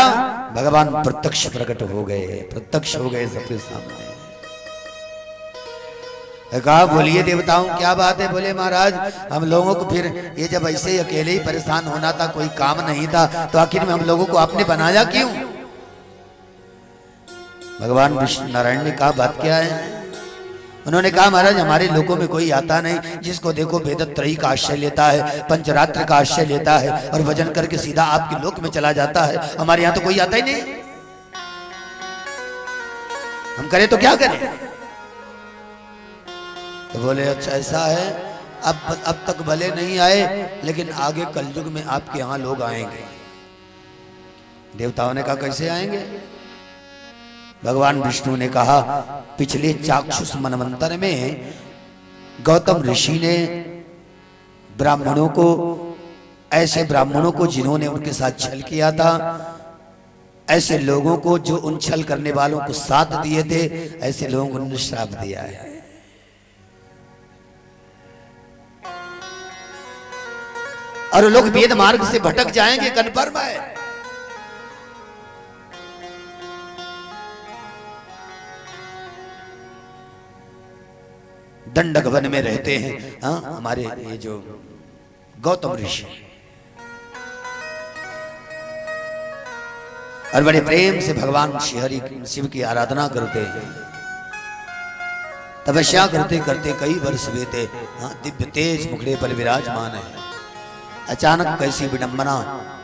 भगवान प्रत्यक्ष प्रकट हो गए, प्रत्यक्ष हो गए सबके सामने। कहा बोलिए देवताओं क्या बात है? बोले महाराज हम लोगों को फिर ये जब ऐसे अकेले ही परेशान होना था, कोई काम नहीं था, तो आखिर में हम लोगों को आपने बनाया क्यों? भगवान विष्णु नारायण ने कहा बात क्या है? उन्होंने कहा महाराज हमारे लोगों में कोई आता नहीं, जिसको देखो वेदत्रयी का आश्रय लेता है, पंचरात्र का आश्रय लेता है और भजन करके सीधा आपके लोक में चला जाता है। हमारे यहाँ तो कोई आता ही नहीं। हम करें तो क्या करें? तो बोले अच्छा ऐसा है, अब तक भले नहीं आए, लेकिन आगे कलयुग में आपके यहाँ लोग आएंगे। देवताओं ने कहा कैसे आएंगे? भगवान विष्णु ने कहा पिछले चाक्षुष मनवंतर में गौतम ऋषि ने ब्राह्मणों को, ऐसे ब्राह्मणों को जिन्होंने उनके साथ छल किया था, ऐसे लोगों को जो उन छल करने वालों को साथ दिए थे, ऐसे लोगों को उन्होंने श्राप दिया है। और लोग वेद मार्ग से भटक जाएंगे, कन्फर्म है। दंडक वन में रहते हैं, हाँ हमारे ये जो गौतम ऋषि, और बड़े प्रेम से भगवान श्री हरि शिव की आराधना करते हैं, तपस्या करते करते कई वर्ष बीते। हाँ दिव्य तेज मुखड़े पर विराजमान है। अचानक कैसी विडंबना,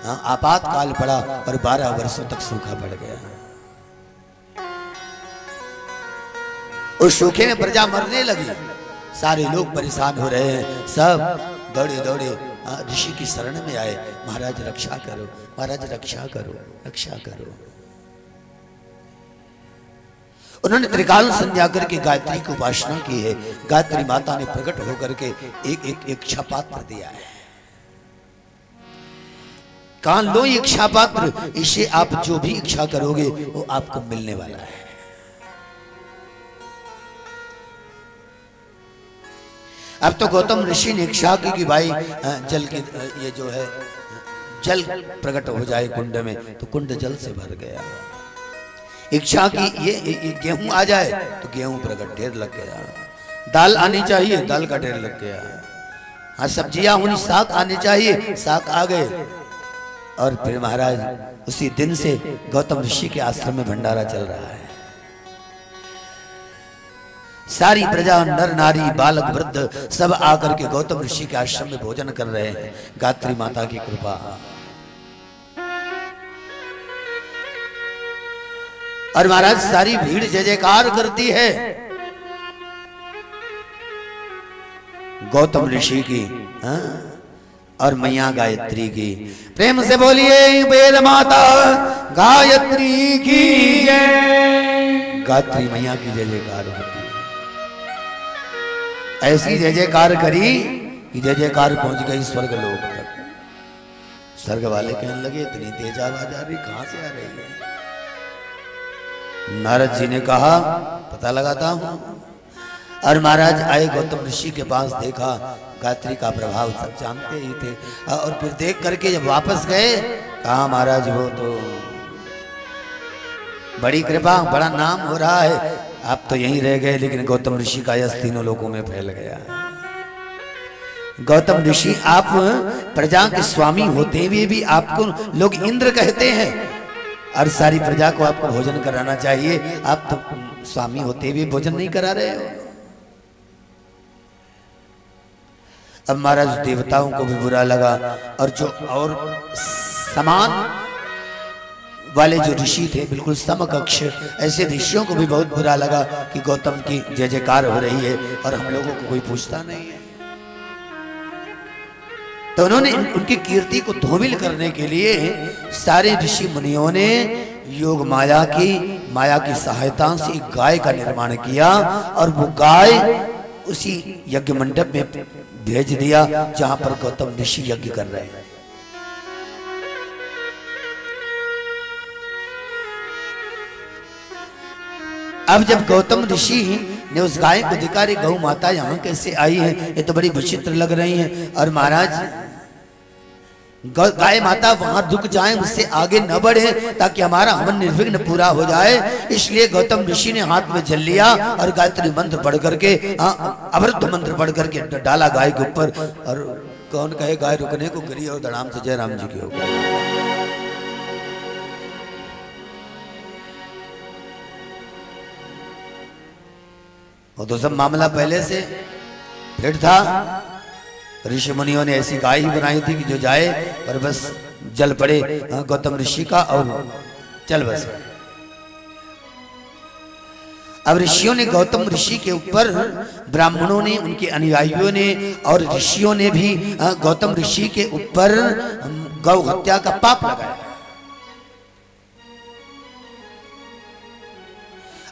हाँ आपातकाल पड़ा और 12 वर्षों तक सूखा पड़ गया। उस सूखे में प्रजा मरने लगी, सारे लोग परेशान हो रहे हैं। सब दौड़े दौड़े ऋषि की शरण में आए, महाराज रक्षा करो, महाराज रक्षा करो, रक्षा करो। उन्होंने त्रिकाल संध्या करके गायत्री की उपासना की है। गायत्री माता ने प्रकट होकर के एक इच्छा पात्र दिया है। कहा लो इच्छा पात्र, इसे आप जो भी इच्छा करोगे वो आपको मिलने वाला है। अब तो गौतम ऋषि ने इच्छा की भाई जल की ये जो है जल प्रकट हो जाए कुंड में, तो कुंड जल से भर गया। इच्छा की ये गेहूं आ जाए तो गेहूं प्रकट, ढेर लग गया। दाल आनी चाहिए, दाल का ढेर लग गया। हाँ सब्जियां होनी, साग आने चाहिए, साग आ गए। और फिर महाराज उसी दिन से गौतम ऋषि के आश्रम में भंडारा चल रहा है। सारी प्रजा, नर नारी, बालक वृद्ध सब आकर के गौतम ऋषि के आश्रम में भोजन कर रहे हैं। गायत्री माता की कृपा। और महाराज सारी भीड़ जय जयकार करती है गौतम ऋषि की और मैया गायत्री की। प्रेम से बोलिए वेद माता गायत्री की जय। गायत्री मैया की जय जयकार होती है। ऐसी जय जयकार करी कि जय जयकार पहुंच गई स्वर्ग लोक तक। स्वर्ग वाले कहने लगे इतनी तेज आवाज आ रही, कहां से आ रही है? नारद जी ने कहा पता लगाता हूं। और महाराज आए गौतम ऋषि के पास, देखा गायत्री का प्रभाव सब जानते ही थे। और फिर देख करके जब वापस गए, कहा महाराज वो तो बड़ी कृपा, बड़ा नाम हो रहा है, आप तो यहीं रह गए, लेकिन गौतम ऋषि का यश तीनों लोगों में फैल गया। गौतम ऋषि आप प्रजा के स्वामी होते हुए भी आपको लोग इंद्र कहते हैं, और सारी प्रजा को आपको भोजन कराना चाहिए, आप तो स्वामी होते हुए भोजन नहीं करा रहे हो। अब महाराज देवताओं को भी बुरा लगा, और जो और समान वाले जो ऋषि थे, बिल्कुल समकक्ष ऐसे ऋषियों को भी बहुत बुरा लगा कि गौतम की जय जयकार हो रही है और हम लोगों को कोई पूछता नहीं है। तो उन्होंने उनकी कीर्ति को धूमिल करने के लिए सारे ऋषि मुनियों ने योग माया की सहायता से एक गाय का निर्माण किया, और वो गाय उसी यज्ञ मंडप में भेज दिया जहां पर गौतम ऋषि यज्ञ कर रहे हैं। अब जब गौतम ऋषि ने उस गाय को देखा, रे गौ माता यहाँ कैसे आई है, ये तो बड़ी विचित्र लग रही है। और महाराज गाय माता वहां रुक जाए, उससे आगे न बढ़े, ताकि हमारा हवन निर्विघ्न पूरा हो जाए। इसलिए गौतम ऋषि ने हाथ में जल लिया और गायत्री मंत्र पढ़ करके, अवरुद्ध मंत्र पढ़ करके डाला गाय के ऊपर। और कौन कहे गाय रुकने को, गिरी और धड़ाम से जय राम जी की हो गई। वो तो सब मामला पहले से फिट था। ऋषि मुनियों ने ऐसी गाय ही बनाई थी कि जो जाए और बस जल पड़े गौतम ऋषि का और चल बस। अब ऋषियों ने गौतम ऋषि के ऊपर, ब्राह्मणों ने, उनके अनुयायियों ने और ऋषियों ने भी गौतम ऋषि के ऊपर गौ हत्या का पाप लगाया।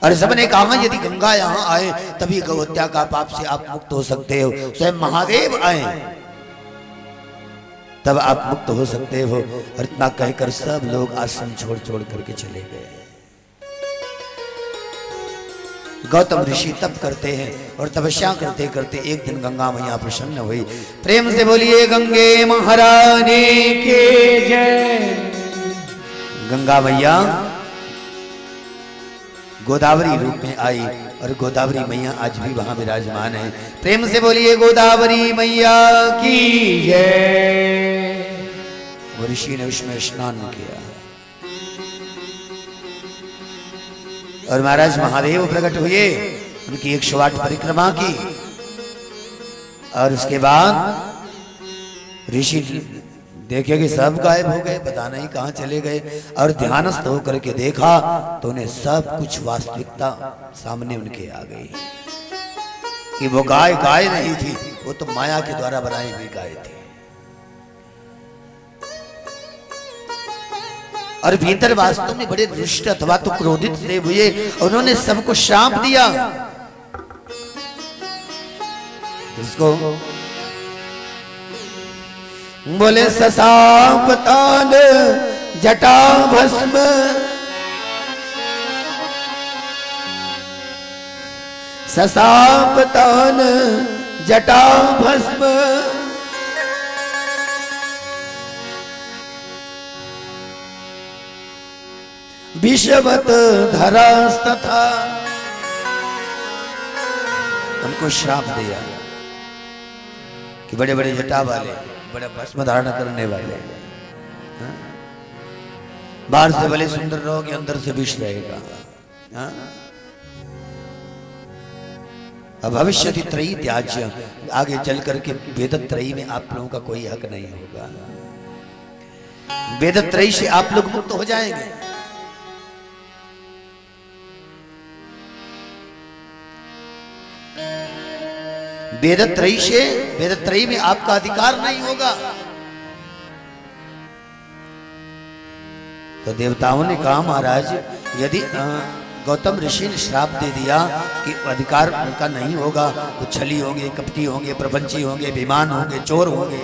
और सबने कहा यदि गंगा यहाँ आए तभी गौ हत्या का पाप से आप मुक्त हो सकते हो, स्वयं महादेव आए तब आप मुक्त हो सकते हो। और इतना कहकर सब लोग आश्रम छोड़ छोड़ करके चले गए। गौतम ऋषि तप करते हैं और तपस्या करते करते एक दिन गंगा मैया प्रसन्न हुई। प्रेम से बोलिए गंगे महारानी की जय। गंगा मैया गोदावरी रूप में आई और गोदावरी मैया आज भी वहां विराजमान है। प्रेम से बोलिए गोदावरी मैया की जय। वो ऋषि ने उसमें स्नान किया और महाराज महादेव प्रकट हुए, उनकी 108 परिक्रमा की। और उसके बाद ऋषि देखे कि सब गायब हो गए, पता नहीं कहां चले गए। और ध्यानस्थ होकर के देखा तो उन्हें सब कुछ वास्तविकता सामने उनके आ गई कि वो गाय गाय नहीं थी, वो तो माया के द्वारा बनाई हुई गाय थी। और भीतर वास्तव में बड़े रुष्ट अथवा तो क्रोधित से हुए, उन्होंने सबको श्राप दिया। इसको बोले ससाप तान जटा भस्म, ससाप तान जटा भस्म विषवत धरास्तथा, उनको श्राप दिया कि बड़े बड़े जटा वाले, बड़े भस्म धारण करने वाले, बाहर से भले सुंदर रहोगे, अंदर से विष रहेगा। भविष्य त्रयी त्याज्य, आगे चल करके वेद त्रयी में आप लोगों का कोई हक नहीं होगा। वेद त्रयी से आप लोग मुक्त हो जाएंगे। वेद त्रयी से, वेद त्रयी में आपका अधिकार नहीं होगा। तो देवताओं ने कहा महाराज यदि गौतम ऋषि ने श्राप दे दिया कि अधिकार उनका नहीं होगा, तो छली होंगे, कपटी होंगे, प्रपंची होंगे, बेईमान होंगे, चोर होंगे।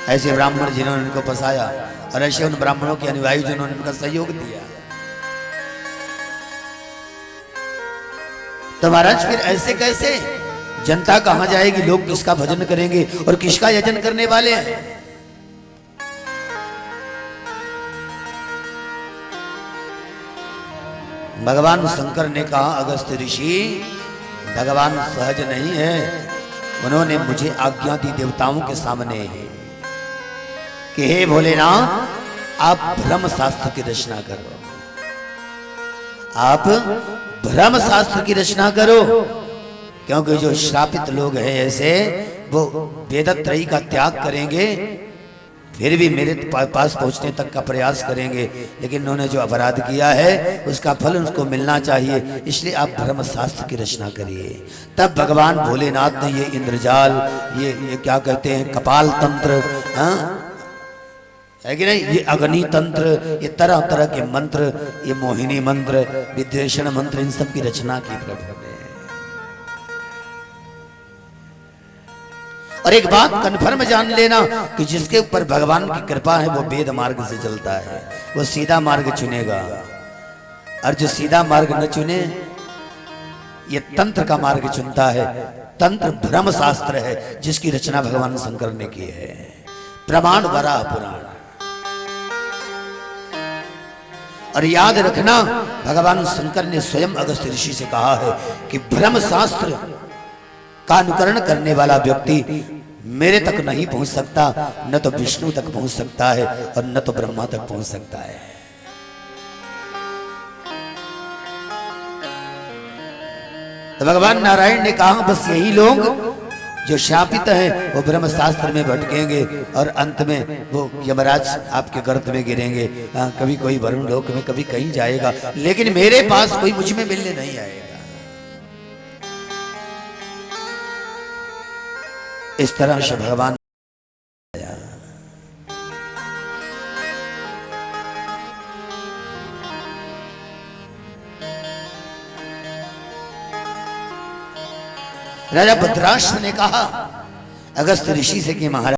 ऐसे ब्राह्मण जिन्होंने उनको फंसाया और ऐसे उन ब्राह्मणों के अनुयायी जिन्होंने उनका सहयोग दिया। तो महाराज फिर ऐसे कैसे? जनता कहां जाएगी? लोग किसका भजन करेंगे और किसका यजन करने वाले हैं? भगवान शंकर ने कहा अगस्त्य ऋषि, भगवान सहज नहीं है, उन्होंने मुझे आज्ञा दी देवताओं के सामने कि हे भोलेनाथ आप ब्रह्म शास्त्र की रचना करो, आप ब्रह्म शास्त्र की रचना करो, क्योंकि जो श्रापित लोग हैं ऐसे वो वेदत्रयी का त्याग करेंगे, फिर भी मेरे पास पहुंचने तक का प्रयास करेंगे, लेकिन उन्होंने जो अपराध किया है उसका फल उनको मिलना चाहिए, इसलिए आप ब्रह्म शास्त्र की रचना करिए। तब भगवान भोलेनाथ ने ये इंद्रजाल, ये क्या कहते हैं, कपाल तंत्र, है कि नहीं, ये अग्नि तंत्र, ये तरह तरह के मंत्र, ये मोहिनी मंत्र, विद्वेषण मंत्र, इन सब की रचना की प्रभु ने। और एक बात कन्फर्म जान लेना कि जिसके ऊपर भगवान की कृपा है वो वेद मार्ग से चलता है, वो सीधा मार्ग चुनेगा, और जो सीधा मार्ग न चुने ये तंत्र का मार्ग चुनता है। तंत्र ब्रह्म शास्त्र है जिसकी रचना भगवान शंकर ने की है, प्रमाण वराह पुराण। और याद रखना भगवान शंकर ने स्वयं अगस्त्य ऋषि से कहा है कि ब्रह्म शास्त्र का अनुकरण करने वाला व्यक्ति मेरे तक नहीं पहुंच सकता, न तो विष्णु तक पहुंच सकता है और न तो ब्रह्मा तक पहुंच सकता है। तो भगवान नारायण ने कहा बस यही लोग जो शापित हैं वो ब्रह्म शास्त्र में भटकेंगे और अंत में वो यमराज आपके गर्त में गिरेंगे। कभी कोई वरुण लोक में, कभी कहीं जाएगा, लेकिन मेरे पास कोई मुझ में मिलने नहीं आएगा। इस तरह से भगवान राजा भद्राष्ट्र ने कहा अगस्त्य ऋषि से कि महाराज